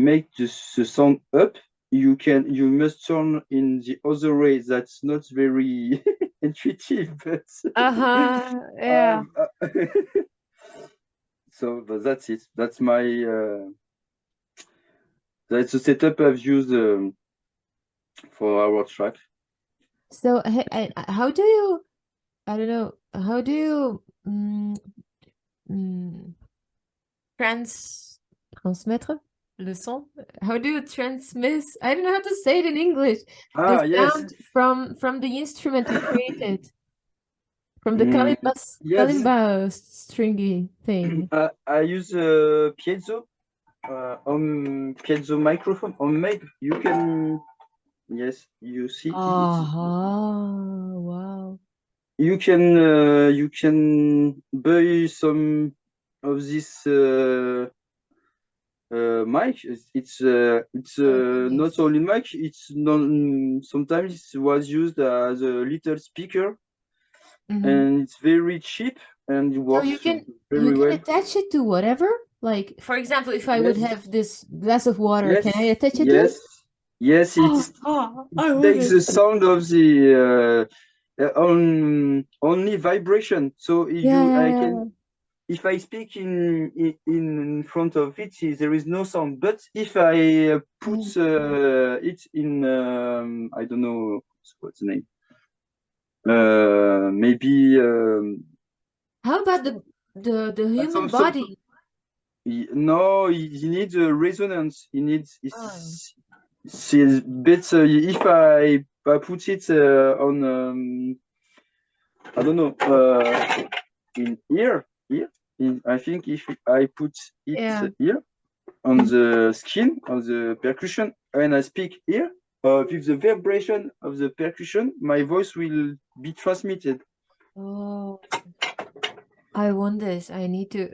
make the sound up. You must turn in the other way. That's not very intuitive, but Yeah. so but that's it. That's the setup I've used for our track. So how do you, I don't know, how do you transmettre? le son. How do you transmit? I don't know how to say it in English. Ah, The yes. sound from the instrument you created. From the Yes. kalimba stringy thing. I use piezo piezo microphone homemade. You can, yes, you see. Wow. You can buy some of this mic. It's not Nice. only mic. It's non. Sometimes it was used as a little speaker, and it's very cheap and it So works you can very well. attach it to whatever. Like, for example, if I would Yes. have this glass of water, Yes. can I attach it to it? Yes. I It want takes it. the sound of the only vibration. So I can, if I speak in front of it, there is no sound. But if I put it in, I don't know what's the name. Maybe. How about the human body? No, you need a resonance. You need. It's better if I put it on. I don't know. In here. I think if I put it here on the skin of the percussion and I speak here, with the vibration of the percussion, my voice will be transmitted. Oh, I want this. I need to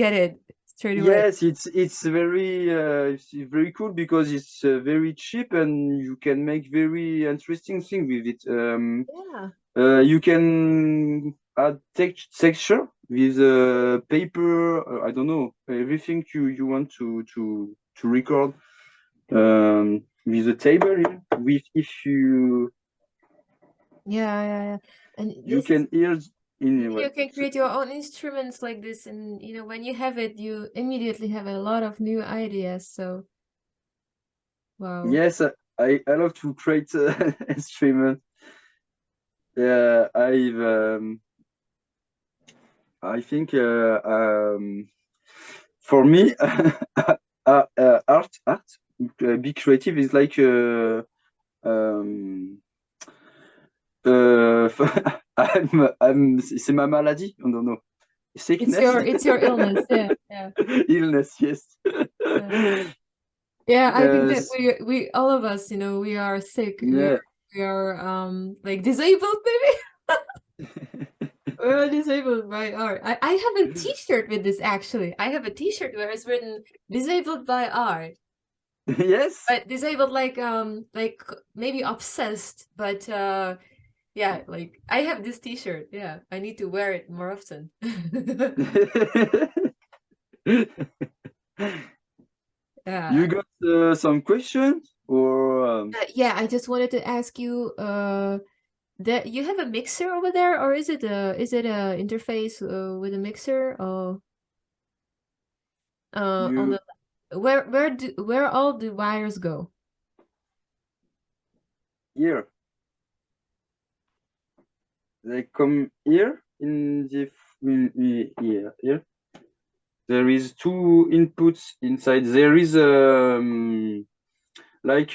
get it straight away. Yes, it's very cool because it's very cheap and you can make very interesting things with it. You can add texture with paper. I don't know, everything you want to record with a table here. If you And you can hear you can create your own instruments like this, and when you have it, you immediately have a lot of new ideas. So, wow. Yes, I love to create instruments. I think for me, art, be creative is like c'est ma maladie. I don't know. Sickness. It's your illness. Yeah. Illness, yes. Yeah, I think that we all of us, we are sick. Yeah. We are like disabled, maybe. We're disabled by art. I have a T-shirt with this actually. I have a T-shirt where it's written "Disabled by art." Yes. But disabled like maybe obsessed, but yeah, like I have this T-shirt. Yeah, I need to wear it more often. Yeah. You got some questions or? Yeah, I just wanted to ask you that you have a mixer over there, or is it a interface with a mixer, or on the where all the wires go? Here. They come here in the here. There is two inputs inside. There is like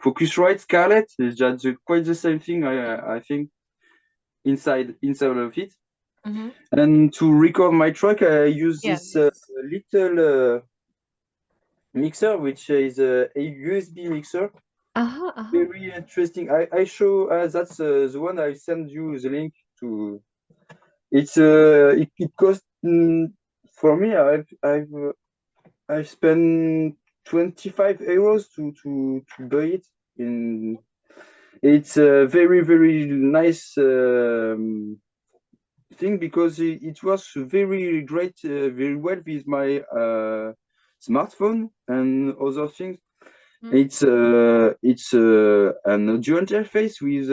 Focusrite Scarlett. It's just quite the same thing. I think inside of it. And to record my track, I use this little mixer, which is a USB mixer. Very interesting. I show that's the one I send you the link to. It's it cost for me. I've spent 25 euros to buy it. It's a very nice thing because it works very great, very well with my smartphone and other things. It's an audio interface with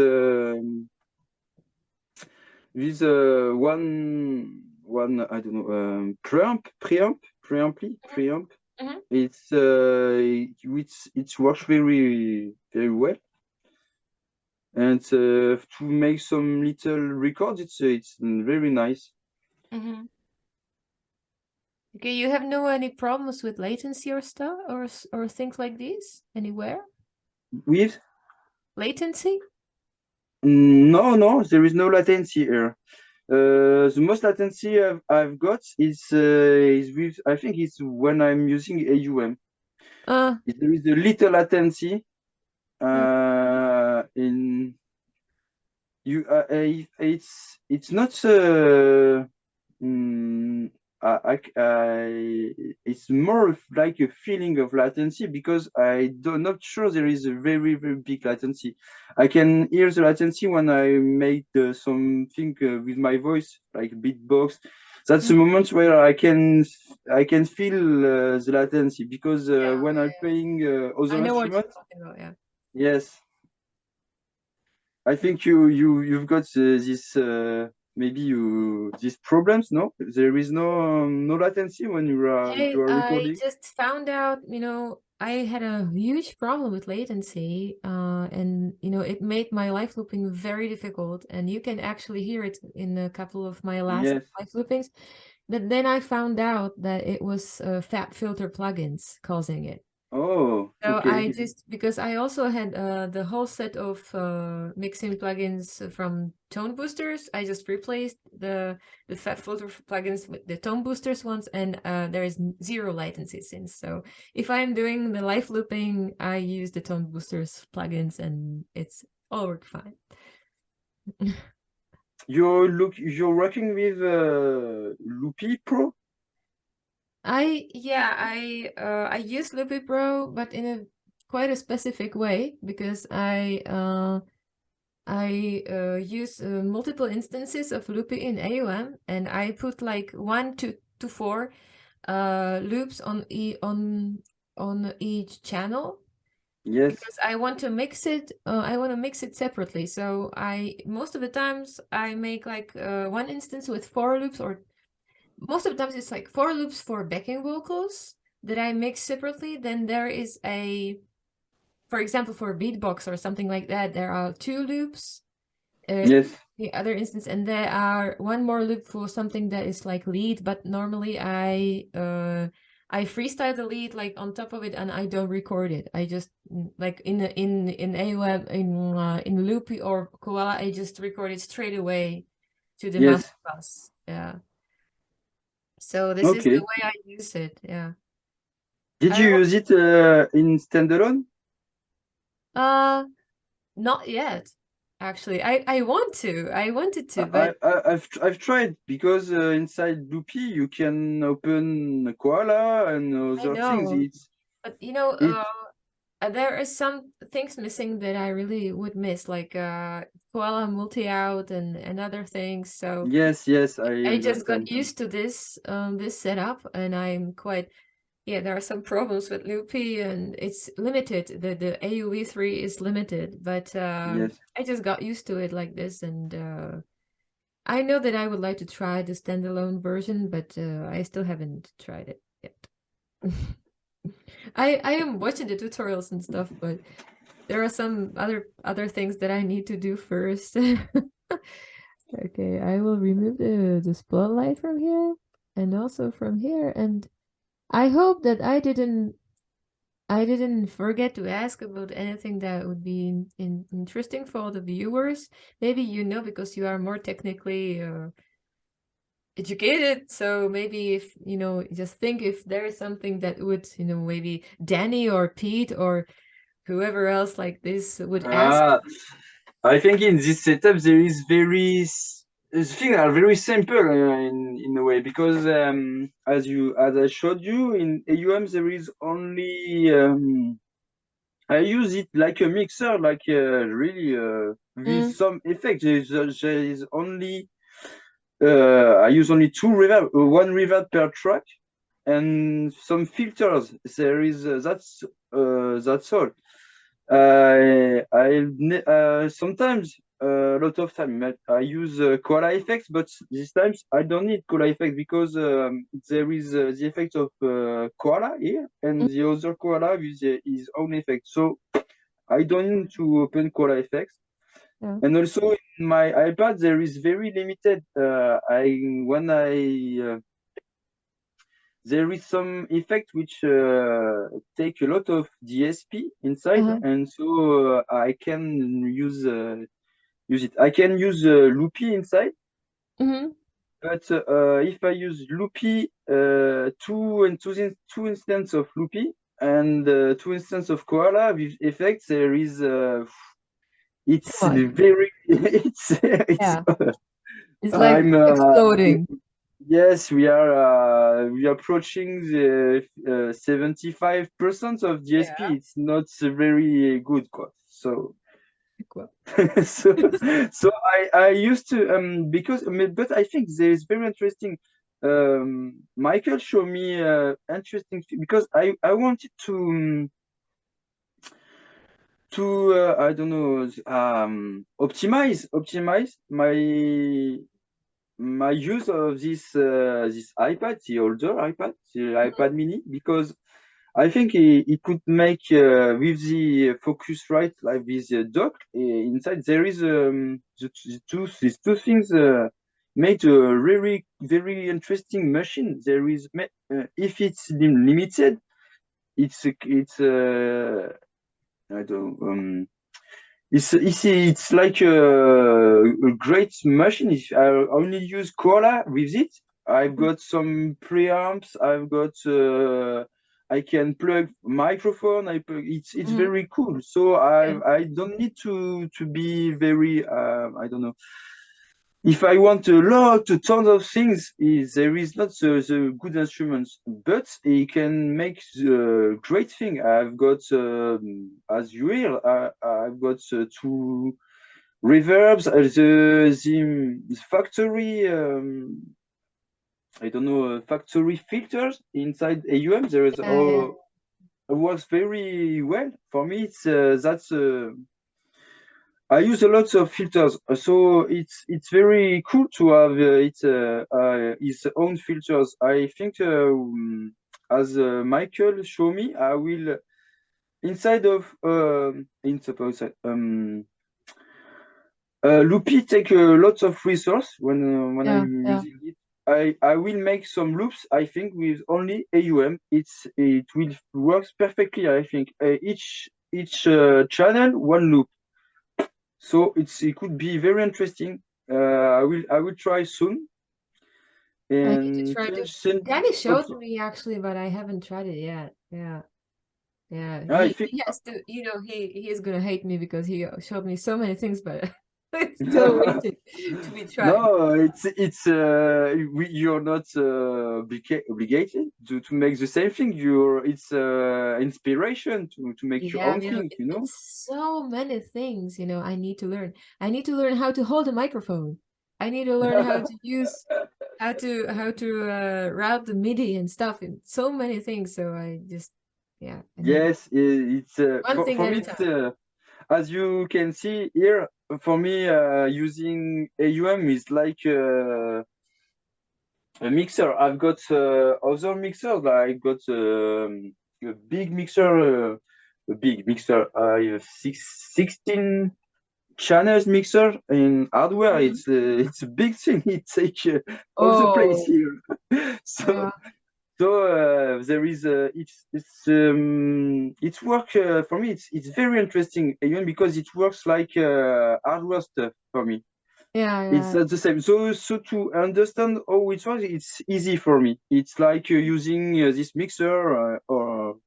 one I don't know preamp. It's it works very well, and to make some little records, it's very nice. Okay, you have no any problems with latency or stuff or things like this anywhere? With? Latency? No, there is no latency here. The most latency I've got is with, I think it's when I'm using AUM. There is a little latency in you. It's not it's more of like a feeling of latency because not sure there is a very big latency. I can hear the latency when I make something with my voice, like beatbox. That's the moment where I can feel the latency because when I'm playing other I know what you're instruments, talking about, yeah. yes, I think you've got this maybe these problems. No, there is no latency when you are Hey, I recording. just found out, I had a huge problem with latency, and it made my live looping very difficult. And you can actually hear it in a couple of my last Yes. live loopings. But then I found out that it was fat filter plugins causing it. Oh, So okay. I just, because I also had the whole set of mixing plugins from tone boosters, I just replaced the fat filter plugins with the tone boosters ones, and there is zero latency since. So if I'm doing the live looping, I use the tone boosters plugins, and it's all work fine. You're working with Loopy Pro? I use Loopy Pro, but in a quite a specific way, because I use multiple instances of Loopy in AUM, and I put like 1 to 4 loops on each channel. Yes. Because I want to mix it. I want to mix it separately. So most of the times I make like one instance with 4 loops, or most of the times it's like 4 loops for backing vocals that I mix separately. Then there is for example, for beatbox or something like that, there are 2 loops. Yes. The other instance, and there are one more loop for something that is like lead, but normally I freestyle the lead like on top of it, and I don't record it. I just like in AUM in Loopy or Koala, I just record it straight away to the Yes. master bus. Yeah. So this is the way I use it. Yeah. Did you use it in standalone? Not yet. Actually, I wanted to, but I've tried because inside Loopy you can open Koala and I other things. know. But there is some things missing that I really would miss, like Koala multi-out and other things. So yes, I just got understand. used to this setup, and I'm quite there are some problems with Loopy, and it's limited. The AUV3 is limited, but Yes. I just got used to it like this, and I know that I would like to try the standalone version, but I still haven't tried it yet. I am watching the tutorials and stuff, but there are some other things that I need to do first. Okay, I will remove the spotlight from here and also from here, and I hope that I didn't forget to ask about anything that would be interesting for the viewers. Maybe because you are more technically educated, so maybe if just think if there is something that would maybe Danny or Pete or whoever else like this would ask. I think in this setup there is things are very simple in a way because as I showed you in AUM there is only I use it like a mixer, like really with some effects. There is only I use only one reverb per track and some filters. There is that's all. Sometimes a lot of time I use Koala effects, but these times I don't need Koala effects because there is the effect of Koala here and the other Koala with his own effect. So I don't need to open Koala effects. Yeah. And also in my iPad there is very limited. there is some effect which take a lot of DSP inside, and so I can use it. I can use Loopy inside, but if I use Loopy, two instances of Loopy and two instances of Koala with effects, there is it's very it's like exploding. Yes, we are approaching the 75% of DSP. Yeah. It's not very good, so so I used to because but I think there is very interesting. Michael showed me interesting because I wanted to I don't know optimize my use of this iPad, the older iPad, the iPad Mini, because I think it could make with the Focusrite, like with the dock inside, there is these two things made a very very interesting machine. There is if it's limited, it's I don't it's like a great machine. If I only use Koala with it, I've got some preamps. I've got I can plug microphone. It's very cool. So I don't need to be very I don't know. If I want a ton of things, there is not the good instruments, but it can make the great thing. I've got, as you hear, I've got two reverbs, the factory, I don't know, factory filters inside AUM. There is works very well for me. It's that's. I use a lot of filters, so it's very cool to have his own filters. I think as Michael showed me, I will inside of Loopy take lots of resource when I'm using it. I will make some loops. I think with only AUM, it will works perfectly. I think each channel one loop. So it could be very interesting. I will try soon. And I need to try it. Danny showed me actually, but I haven't tried it yet. Yeah. He has to, he is gonna hate me because he showed me so many things, but it's still waiting to be tried. No, it's you're not obligated to make the same thing. It's inspiration to make your own thing. It's so many things. I need to learn. I need to learn how to hold a microphone. I need to learn how to use how to route the MIDI and stuff, and so many things. So I just yes, it's one thing for at me. a time. As you can see here, for me, using AUM is like a mixer. I've got other mixers. I've got a big mixer, I have 16 channels mixer in hardware. It's a big thing. It takes all the place here. So there is it's work for me. It's very interesting, even because it works like hardware stuff for me. It's not the same. So to understand how it works, it's easy for me. It's like using this mixer or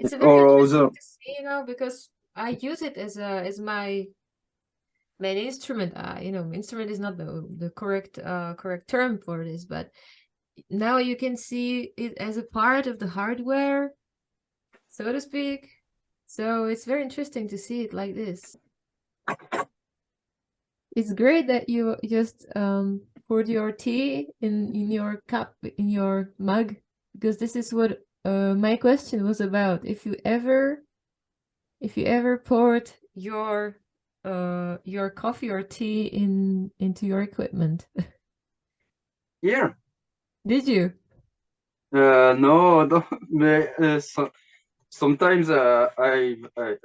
it's very interesting to see, because I use it as my main instrument. Instrument is not the correct term for this, but now you can see it as a part of the hardware, so to speak. So it's very interesting to see it like this. It's great that you just poured your tea in your cup, in your mug, because this is what my question was about. If you ever poured your coffee or tea into your equipment. Yeah. Did you? No, sometimes I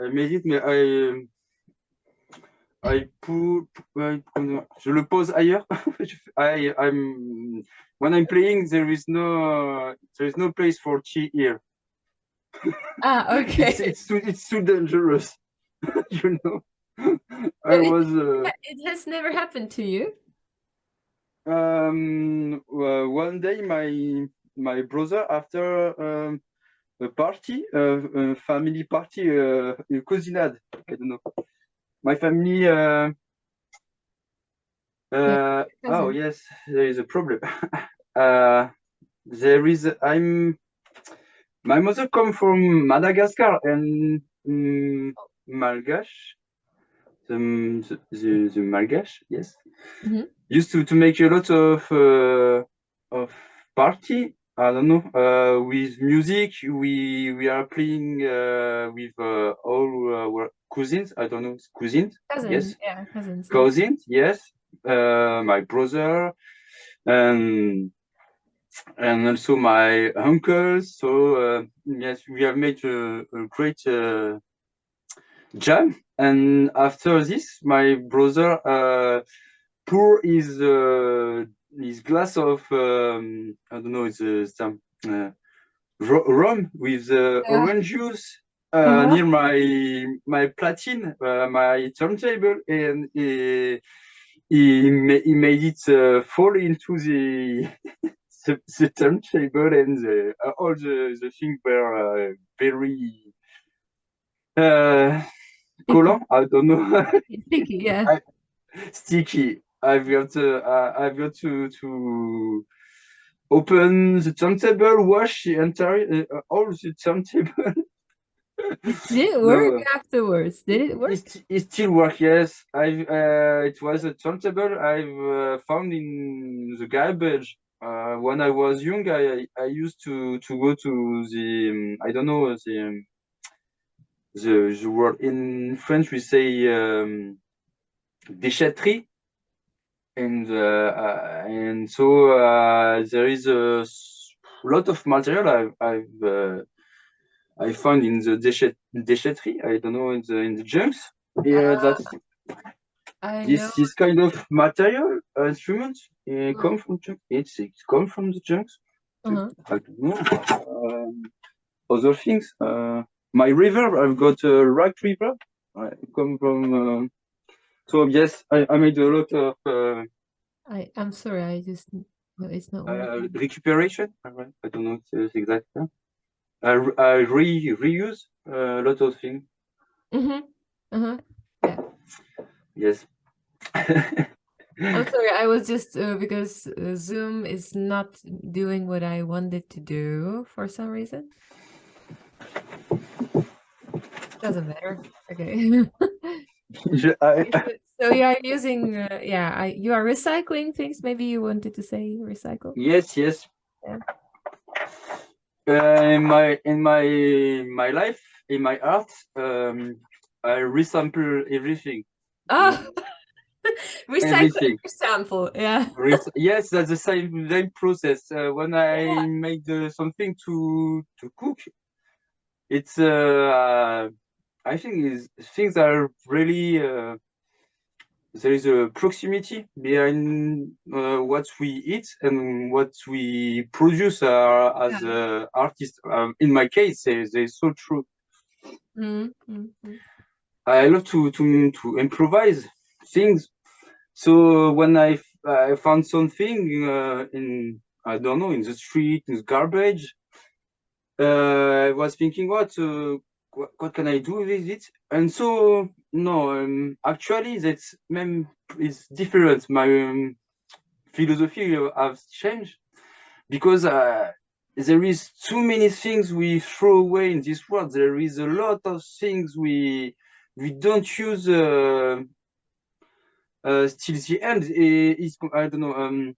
made it. je le pose ailleurs. When I'm playing, there is no place for chi here. Ah, okay. It's too dangerous, you know. It has never happened to you? One day my brother, after a party, a family party, une cousinade, I don't know. My family. Oh yes, there is a problem. My mother come from Madagascar and Malgache. The Malgache, yes. Used to make a lot of party. I don't know, with music. We are playing with all our cousins. I don't know, cousins. Cousins, yeah, cousins. Cousins, yes. My brother and also my uncles. So yes, we have made a great jam. And after this, my brother pour his glass of I don't know, it's some rum with orange juice near my platine, my turntable, and he made it fall into the the turntable, and all the things were very collant. I don't know. Sticky, yeah. Sticky. I've got to open the turntable, wash the entire all the turntable. Did it work afterwards? Did it work? It still works, yes. It was a turntable I've found in the garbage. When I was young, I used to go to the I don't know, the word in French we say déchetterie, and so there is a lot of material I found in the déchetterie. I don't know, in the junks. Yeah, that's this kind of material instruments come from junk. It's come from the junks. I don't know. Other things. My reverb, I've got a rack reverb. I come from. So yes, I made a lot of. I'm sorry, I just it's not working. Recuperation. I don't know the exact term. I reuse a lot of things. Yeah. Yes. I'm sorry, I was just because Zoom is not doing what I wanted to do for some reason. Doesn't matter. Okay. So you are using you are recycling things. Maybe you wanted to say recycle. Yes. Yeah. In my life, in my art, I resample everything. Recycle, resample, yeah. Yes, that's the same process. When I make something to cook, it's I think things are really there is a proximity behind what we eat and what we produce as artists. In my case, they're so true. I love to improvise things. So when I found something in, I don't know, in the street, in the garbage, I was thinking, what can I do with it? And so no, actually it's different. My philosophy has changed because there is too many things we throw away in this world. There is a lot of things we don't use till the end. I don't know.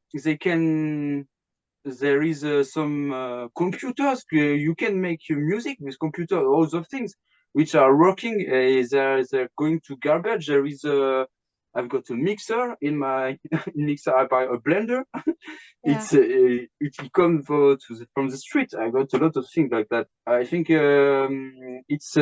There is some computers. You can make music with computer. All those things which are working. They're going to garbage. There is I've got a mixer in my mixer. I buy a blender. It comes from the street. I got a lot of things like that. I think it's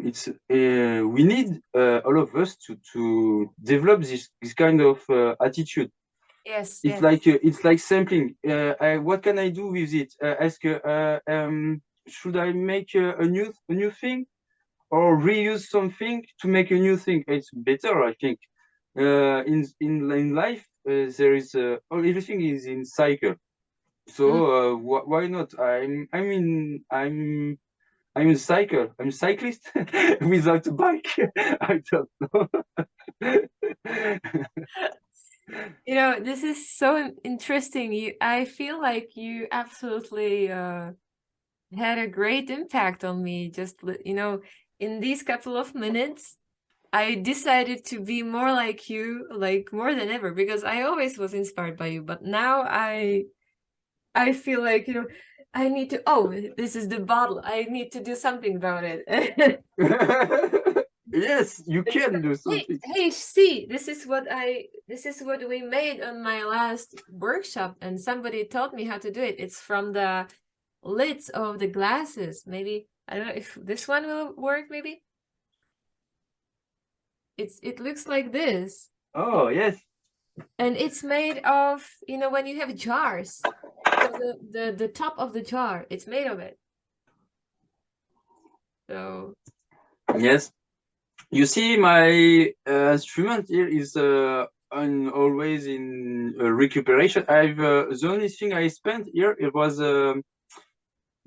it's we need all of us to develop this kind of attitude. Yes, It's yes. it's like sampling. What can I do with it? Should I make a new thing or reuse something to make a new thing? It's better, I think. In life, there is everything is in cycle. So why not? I'm a cycle. I'm a cyclist without a bike. I don't know. You know, this is so interesting. I feel like you absolutely had a great impact on me. Just, you know, in these couple of minutes, I decided to be more like you, like more than ever, because I always was inspired by you. But now I feel like, you know, I need to, oh, this is the bottle. I need to do something about it. Yes, you can do Hey, something. hey, see, this is what we made on my last workshop, and somebody taught me how to do it. It's from the lids of the glasses. Maybe, I don't know if this one will work, maybe. It looks like this. Oh, yes. And it's made of, you know, when you have jars. So the top of the jar, it's made of it. So Yes. You see, my instrument here is always in recuperation. The only thing I spent here it was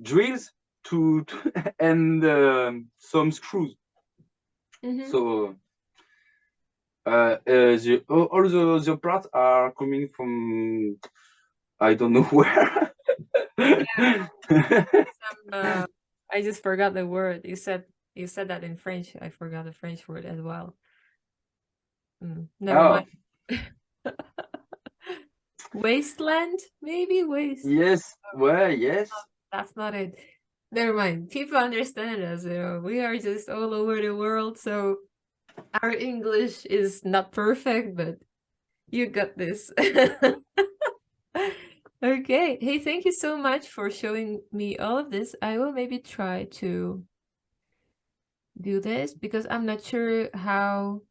drills and some screws. So all the parts are coming from I don't know where. yeah. I just forgot the word. You said that in French. I forgot the French word as well. Never mind. Wasteland, maybe waste. Yes. Well, yes. That's not it. Never mind. People understand us. You know, we are just all over the world, so our English is not perfect, but you got this. Okay. Hey, thank you so much for showing me all of this. I will maybe try to do this because I'm not sure how.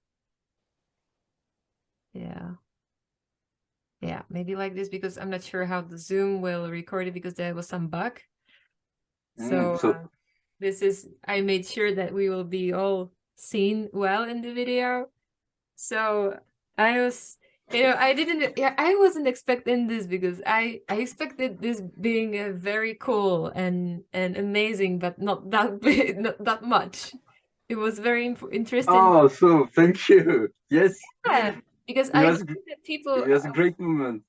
Yeah, maybe like this because I'm not sure how the Zoom will record it because there was some bug. So this is, I made sure that we will be all seen well in the video. So I was, you know, I wasn't expecting this because I expected this being very cool and amazing, but not that big, not that much. It was very interesting. Oh, so thank you. Yes. Yeah, because I think that people, it was a great moment.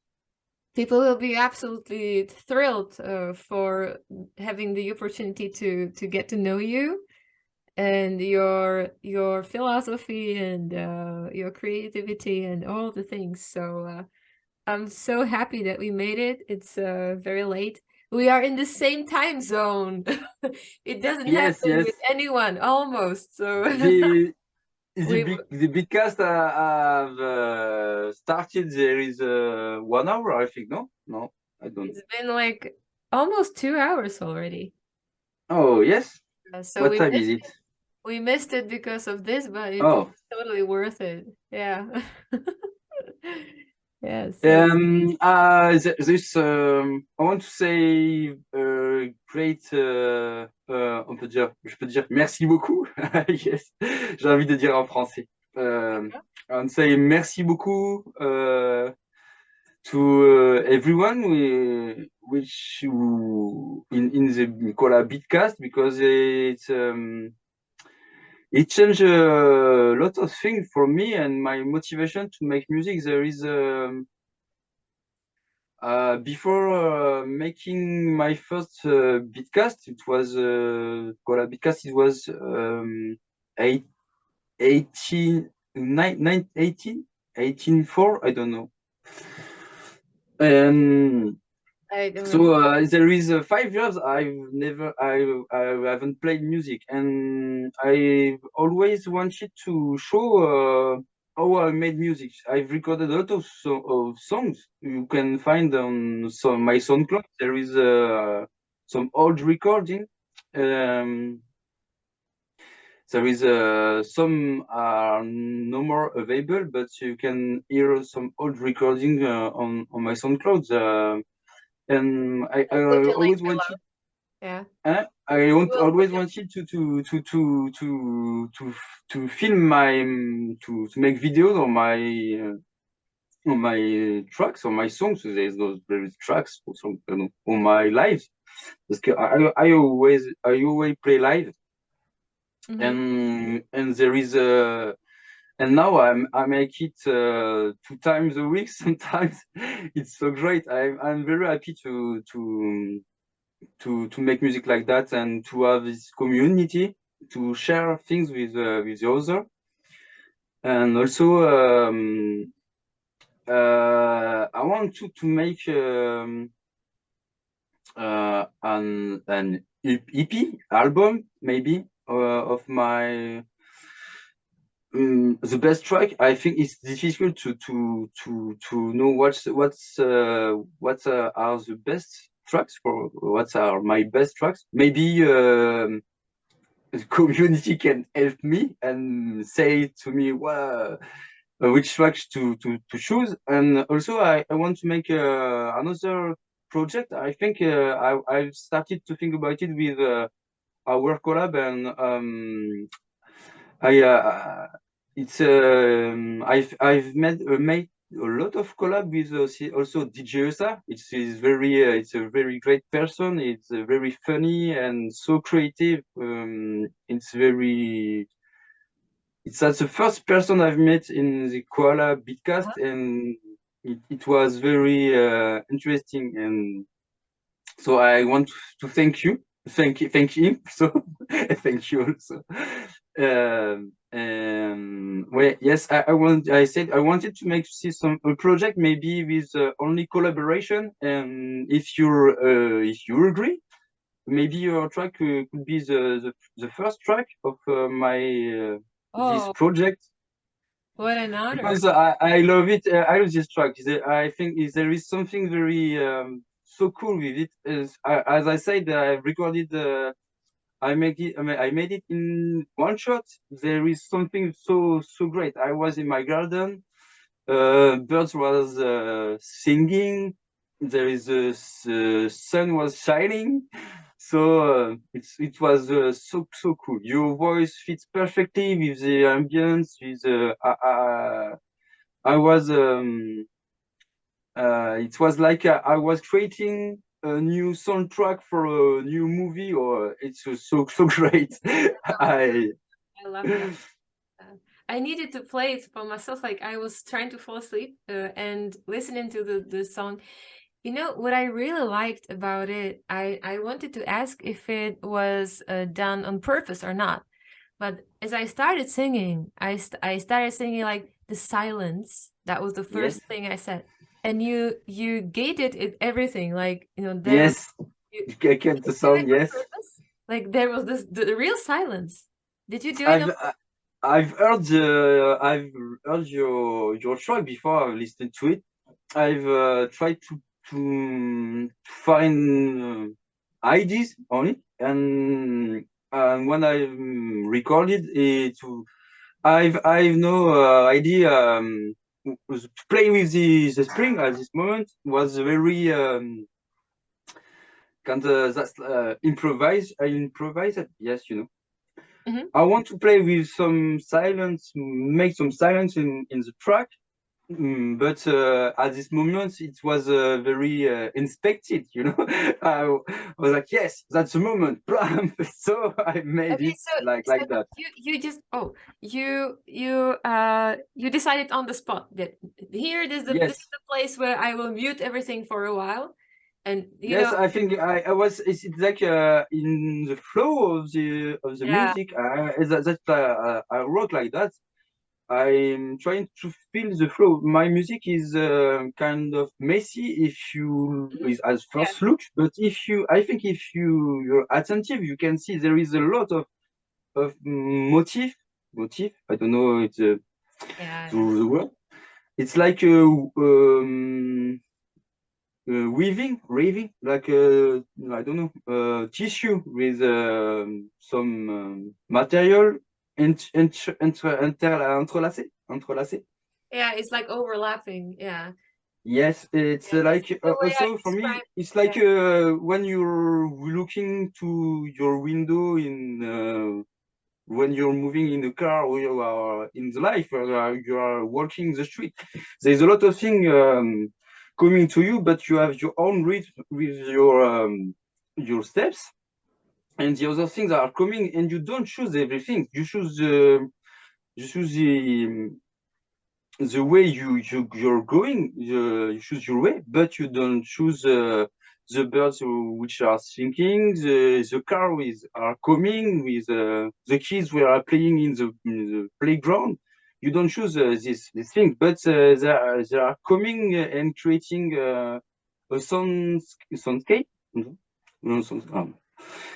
People will be absolutely thrilled for having the opportunity to get to know you and your philosophy and your creativity and all the things. So I'm so happy that we made it. It's very late. We are in the same time zone. It doesn't happen with anyone almost. So the big cast have started. There is 1 hour, I think. No, I don't. It's been like almost 2 hours already. Oh yes. So what time is it? We missed it because of this, but it's totally worth it. Yeah. Yes. This I want to say great. On peut dire, je peux dire merci beaucoup. Yes, j'ai envie de dire en français. I want to say merci beaucoup to everyone which in the collab beatcast because it changed a lot of things for me and my motivation to make music. There is before making my first beatcast, it was collab beatcast. It was 18, 18.4, I don't know. So there is 5 years I haven't played music, and I always wanted to show how I made music. I've recorded a lot of songs you can find on my SoundCloud. There is some old recording, There is some are no more available, but you can hear some old recording on my SoundCloud. And I We can link always below. wanted. Yeah. Always wanted to film my to make videos on my tracks, on my songs. So there's those various tracks or some, on my lives. Because I always play live, and there is a. And now I make it 2 times a week. Sometimes it's so great. I'm very happy to make music like that and to have this community to share things with the other. And also I want to make an EP album maybe of my the best track. I think it's difficult to know what are the best tracks for what are my best tracks. Maybe the community can help me and say to me which tracks to choose. And also I want to make another project. I think I've started to think about it with our collab, and I've made a lot of collab with also DJ USA. It's a very great person. It's very funny and so creative. That's the first person I've met in the Koala Beatcast, and it was very interesting. And so I want to thank him. So thank you also. Well, yes, I said I wanted to see a project maybe with only collaboration. And if you agree, maybe your track could be the first track of my this project. What an honor! Because I love it. I love this track. I think there is something very so cool with it. As I said, I recorded. I made it in one shot. There is something so great. I was in my garden. Birds was singing. There is sun was shining. So it was so cool. Your voice fits perfectly with the ambience. With I was it was like I was creating a new soundtrack for a new movie, or it's so great. I love that. I needed to play it for myself. Like I was trying to fall asleep and listening to the song. You know what I really liked about it? I wanted to ask if it was done on purpose or not. But as I started singing, I started singing like the silence. That was the first thing I said. And you gated it everything, like there. Yes, I get the song. Yes, like there was the real silence. Did you do it? I've heard your track before. I listened to it. I've tried to find ideas on it, and when I recorded it, I've no idea. To play with the string at this moment was very kind of that's improvise. I improvised. Yes, I want to play with some silence, make some silence in the track. But at this moment, it was very inspected, I was like, yes, that's the moment. So I made it like that. You just you decided on the spot that this is the place where I will mute everything for a while. And yes, I think it's like in the flow of the music. I wrote like that. I'm trying to feel the flow. My music is kind of messy as first look, but I think if you're attentive, you can see there is a lot of motif. I don't know it's the word. It's like raving, like I don't know, tissue with some material entrelacé. Yeah, it's like overlapping. Yeah. Yes, it's Yeah, this like is the way I also for me, describe. it's like when you're looking to your window in when you're moving in the car or you are in the life or you are walking the street. There's a lot of things coming to you, but you have your own rhythm with your steps, and the other things are coming, and you don't choose everything. You choose the way you're going. You choose your way, but you don't choose the birds which are singing, the car with are coming with the kids we are playing in the playground. You don't choose these things, but they are coming and creating a soundscape. No,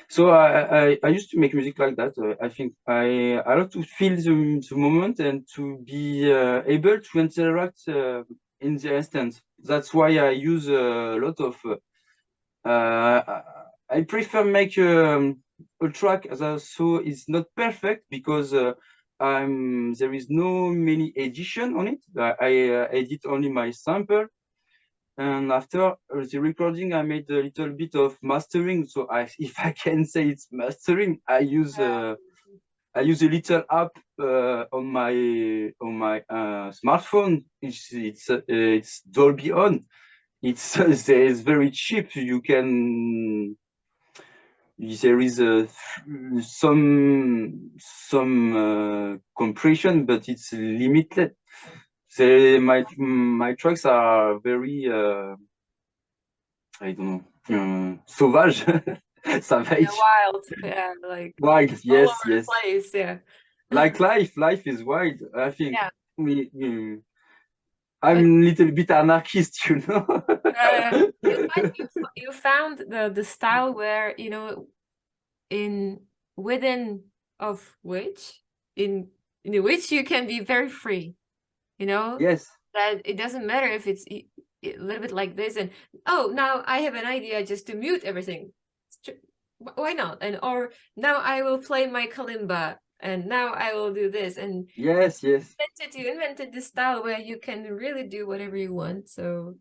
so I used to make music like that. I think I like to feel the moment and to be able to interact in the instant. That's why I use a lot of. I prefer make a track so it's not perfect because there is no many edition on it. I edit only my sample. And after the recording, I made a little bit of mastering. So if I can say it's mastering, I use a little app on my smartphone. It's Dolby On. It's it's very cheap. You can there is some compression, but it's limited. My tracks are very I don't know, sauvage, Yeah, savage, wild. Yeah, like wild. all Yes, over yes. the place. Yeah. Like life is wild. I think Yeah. I'm But a little bit anarchist, you know. you found the style where, you know, within of which in which you can be very free, you know, Yes, that it doesn't matter if it's a little bit like this and oh, now I have an idea just to mute everything. Why not? And or now I will play my kalimba and now I will do this and yes, yes. you invented this style where you can really do whatever you want. So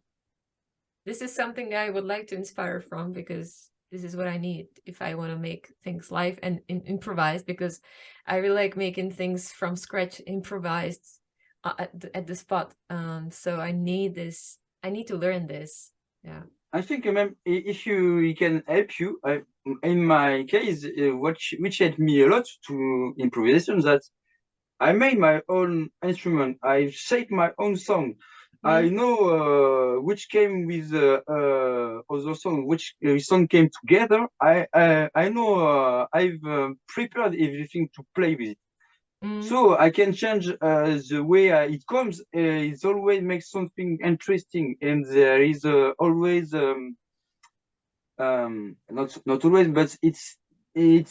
this is something I would like to inspire from because this is what I need if I want to make things live and improvise because I really like making things from scratch, improvised at the spot. So I need this. I need to learn this. Yeah. I think if you can help you. In my case, which helped me a lot to improvisation, that I made my own instrument. I shaped my own song. I know which came with other song, which song came together. I know I've prepared everything to play with it. So I can change the way it comes. It always makes something interesting, and there is always not always, but it's they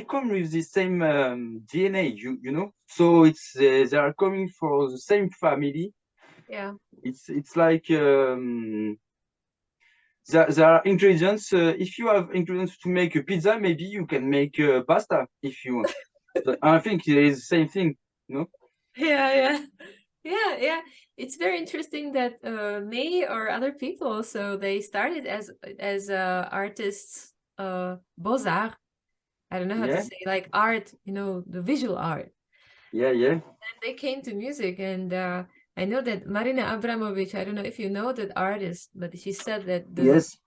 come with the same DNA, you know. So it's they are coming for the same family. Yeah. It's like there are ingredients. If you have ingredients to make a pizza, maybe you can make pasta if you want. But I think it is the same thing, you know. Yeah. It's very interesting that me or other people, so they started as artists, beaux-arts. I don't know how to Yeah, say, like art, you know, the visual art. yeah. And they came to music, and I know that Marina Abramovic, I don't know if you know that artist, but she said that the Yes,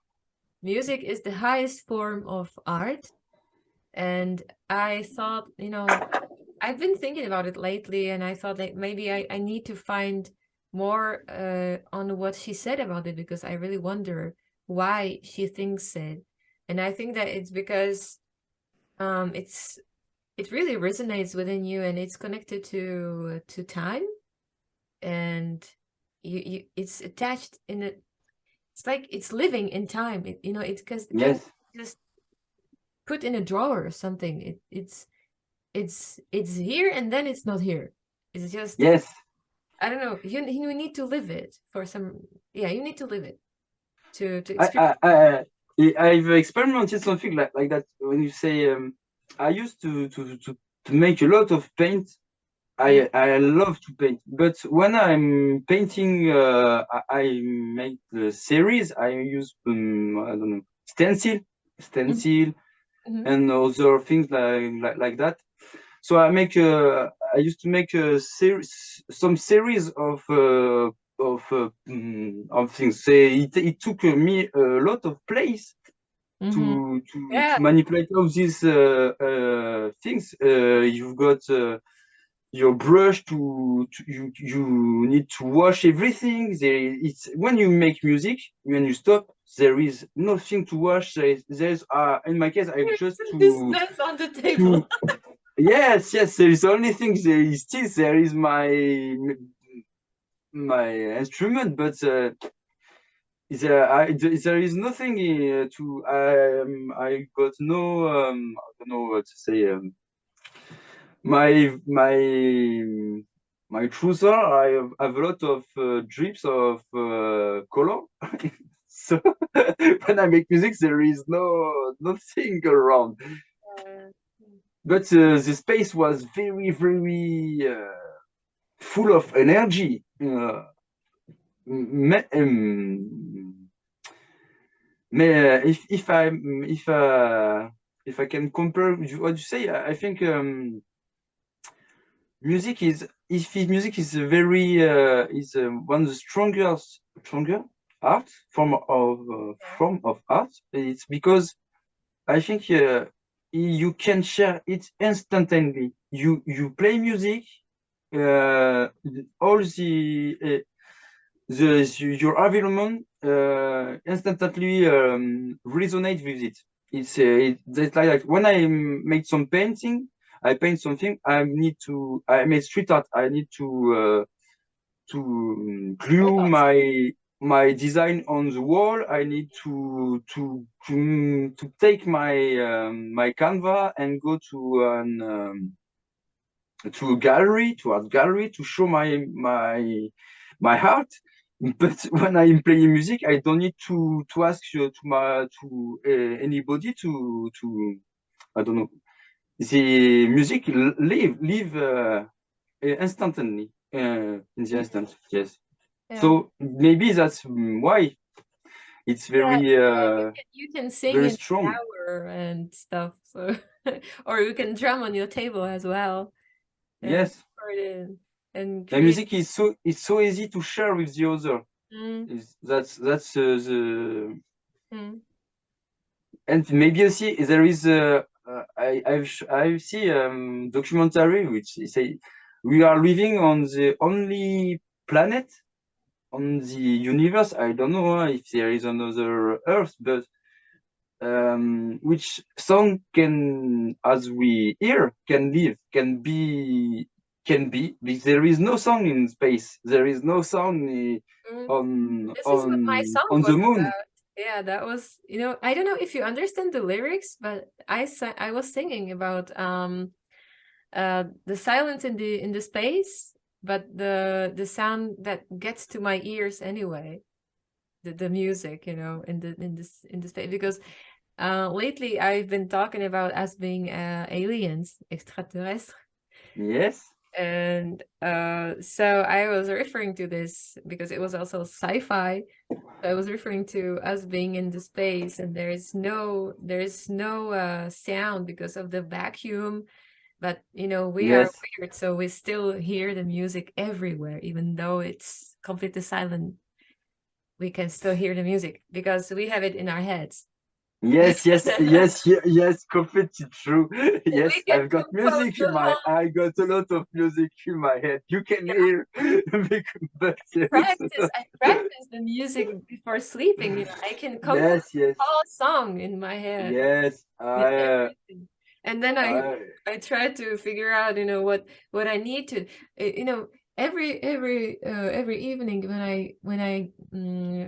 music is the highest form of art. And I thought, you know, I've been thinking about it lately, and I thought that maybe I need to find more on what she said about it because I really wonder why she thinks it. And I think that it's because it really resonates within you and it's connected to time and you it's attached in it. It's like it's living in time. You know, it's because it can yes, just put in a drawer or something. It's here and then it's not here. It's just yes. I don't know. You need to live it for some. Yeah, you need to live it. to experience? I've experimented something like that. When you say, I used to make a lot of paint. I love to paint, but when I'm painting, I make the series. I use I don't know, stencil, and other things like that. So I used to make some series of things. Say it took me a lot of place to manipulate all these things. You've got your brush you need to wash everything. It's when you make music, when you stop, there is nothing to wash. There's in my case, I just this mess on the table. Yes, there is only thing there is my instrument, but there is nothing to I got no I don't know what to say. My trouser, I have a lot of drips of color. So when I make music, there is nothing around. But the space was very, very full of energy. If I can compare what you say, I think music is a very one of the stronger art form of art. It's because I think you can share it instantly. You play music, all your environment instantly resonate with it. That's like when I make some painting, I paint something. I made street art. I need to glue my design on the wall. I need to take my canvas and go to a gallery, to art gallery, to show my art. But when I'm playing music, I don't need to ask anybody to I don't know. The music live instantly in the instant. Yes. So maybe that's why it's very you can sing very in strong. the shower and stuff. So or you can drum on your table as well. Yes. And the music is so easy to share with the other. That's the and maybe you see there is I've seen documentary which say we are living on the only planet on the universe. I don't know if there is another Earth, but which sound can, as we hear, can live, can be, because there is no sound in space. There is no sound on the moon. About. Yeah, that was, I don't know if you understand the lyrics, but I was singing about the silence in the space, but the sound that gets to my ears anyway, the music, in the space, because lately I've been talking about us being aliens, extraterrestres. Yes. And so I was referring to this because it was also sci-fi. I was referring to us being in the space, and there is no sound because of the vacuum. But we are weird, so we still hear the music everywhere, even though it's completely silent. We can still hear the music because we have it in our heads. Yes, completely true. Yes, I've got music in I got a lot of music in my head. You can hear. But I practice the music before sleeping. I can compose a whole song in my head. Yes, and then I try to figure out, what I need to, every evening when I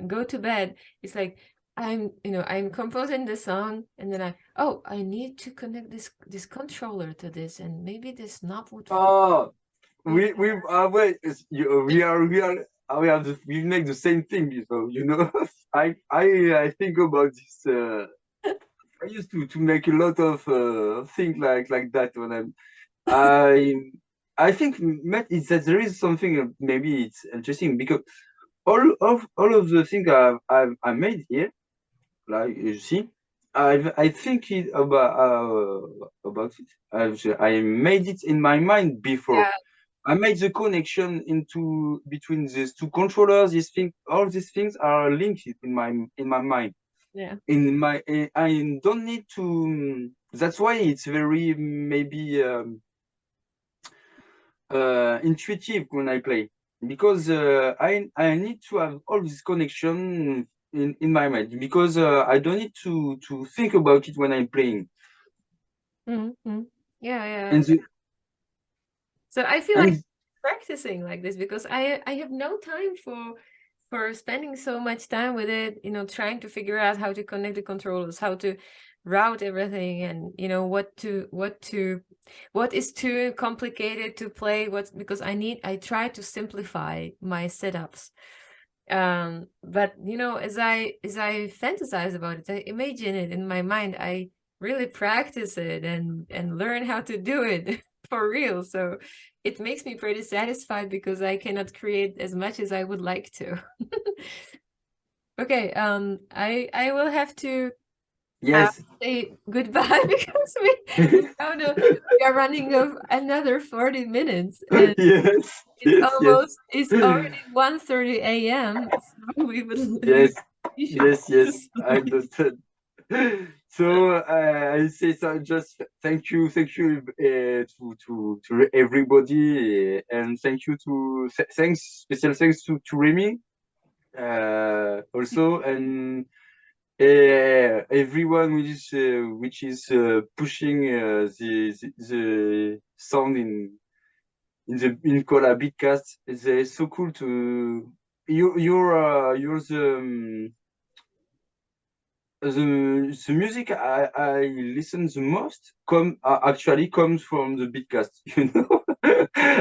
go to bed, it's like I'm composing the song, and then I need to connect this controller to this, and maybe this knob would. We make the same thing, so I think about this. I used to make a lot of things like that when I think it's that there is something maybe it's interesting because all of the things I made here, like you see, I think about it. I made it in my mind before. Yeah. I made the connection between these two controllers. All these things are linked in my mind. Yeah. I don't need to. That's why it's very maybe intuitive when I play because I need to have all this connection in my mind because I don't need to think about it when I'm playing. Mm-hmm. Yeah, yeah. And the, So I feel like and practicing like this because I have no time for spending so much time with it, you know, trying to figure out how to connect the controllers, how to route everything, and you know what is too complicated to play, because I try to simplify my setups. But you know, as I fantasize about it, I imagine it in my mind, I really practice it and learn how to do it for real. So it makes me pretty satisfied because I cannot create as much as I would like to. Okay, I will have to yes, say goodbye because we are running of another 40 minutes and yes, it's already 1:30 a.m. So we would yes, you should go to yes. I sleep. understand. So I say so. Just thank you to everybody, and thank you special thanks to Remy also, and everyone which is pushing the sound in collab beatcast. It's so cool to you're the music I listen the most actually comes from the beatcast. You know,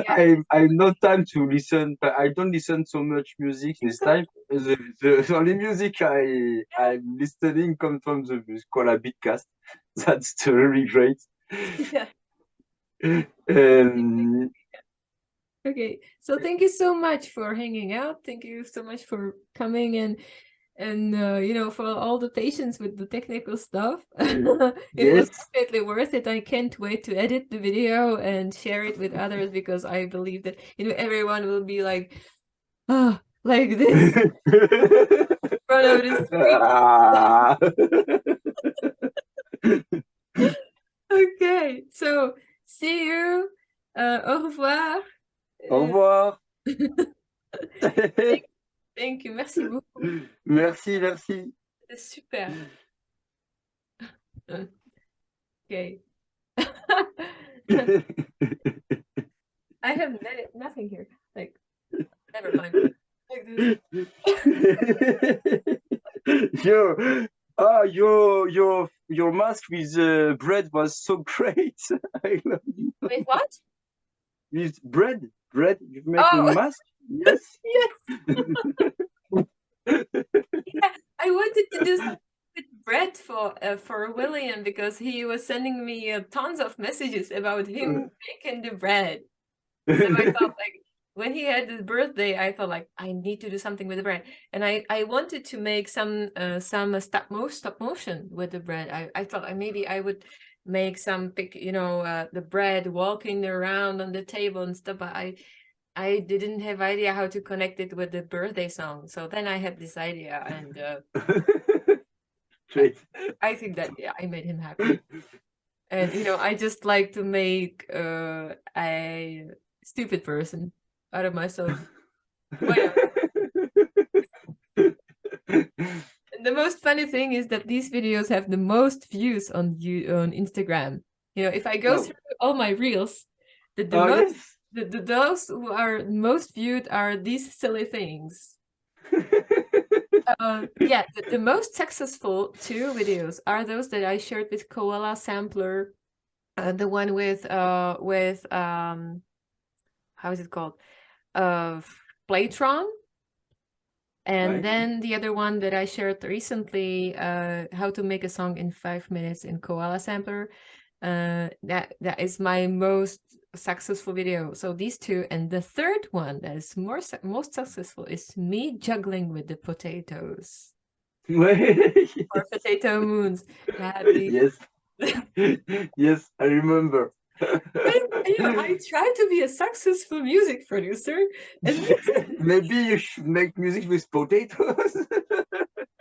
Yes. I no time to listen, but I don't listen so much music this time. The only music I'm listening comes from the collab beatcast. That's really great. Yeah. Um, Okay, so thank you so much for hanging out. Thank you so much for coming and you know, for all the patience with the technical stuff. It was yes. definitely worth it. I can't wait to edit the video and share it with others because I believe that, you know, everyone will be like, ah, like this in front of the screen. Okay, so see you. Au revoir. Au revoir. Thank you. Merci beaucoup. Merci, merci. C'était super. Okay. I have nothing here. Like, never mind. Like this. Your mask with bread was so great. I love you. Wait, what? With bread, you make a Oh, mask? Yes. yes. Yeah, I wanted to do something with bread for William because he was sending me tons of messages about him making the bread. So I thought, like, when he had his birthday, I thought, like, I need to do something with the bread, and I wanted to make some stop motion with the bread. I thought maybe I would make some you know, the bread walking around on the table and stuff, but I didn't have idea how to connect it with the birthday song. So then I had this idea, and Great. I think that, yeah, I made him happy. And you know, I just like to make a stupid person out of myself. Why not? And the most funny thing is that these videos have the most views on Instagram. You know, if I go through all my reels, Yes. those who are most viewed are these silly things. Yeah, the most successful 2 videos are those that I shared with Koala Sampler, the one with how is it called? Playtron. And Right. then the other one that I shared recently, how to make a song in 5 minutes in Koala Sampler. That is my most successful video. So these two, and the third one that is most successful is me juggling with the potatoes. Or potato moons. Yes. Yes, I remember. I try to be a successful music producer, and Maybe you should make music with potatoes.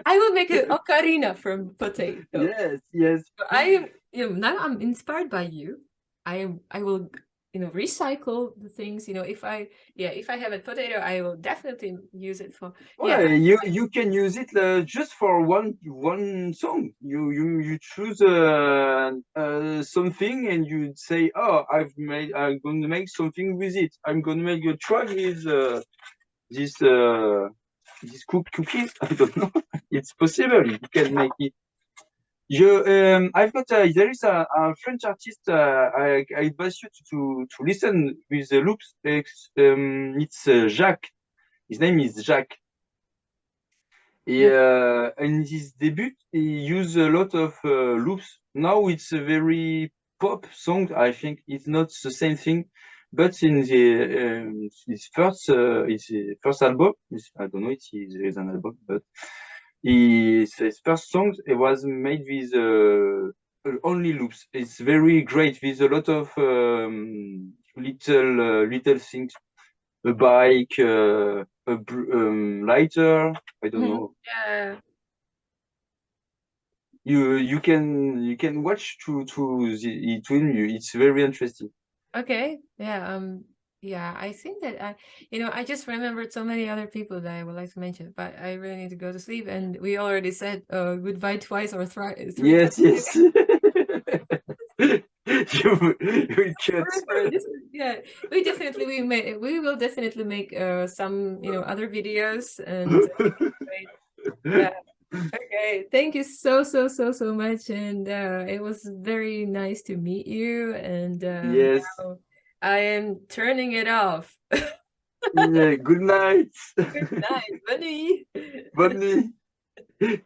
I will make an ocarina from potato. Yes, yes. I am, now I'm inspired by you. I will, recycle the things. If I have a potato, I will definitely use it for. Well, you can use it just for one song. You choose something and you say, oh, I'm going to make something with it. I'm going to make a track with these cookies. I don't know. It's possible. You can make it. I've got there is a French artist. I advise you to listen with the loops. It's Jacques. His name is Jacques. In his debut, he used a lot of loops. Now it's a very pop song. I think it's not the same thing, but in his first album, I don't know if there is an album, but his first song it was made with only loops. It's very great with a lot of little things. A bike, a lighter. I don't know. Yeah. You can watch to it will you. It's very interesting. Okay. Yeah. I think that I just remembered so many other people that I would like to mention, but I really need to go to sleep. And we already said goodbye twice or three Yes, times. yes. you can't. Yeah, we will definitely make some other videos and yeah. Okay, thank you so much, and it was very nice to meet you, and Yes. now I am turning it off. Yeah, good night. Good night, Bunny. Bonne nuit.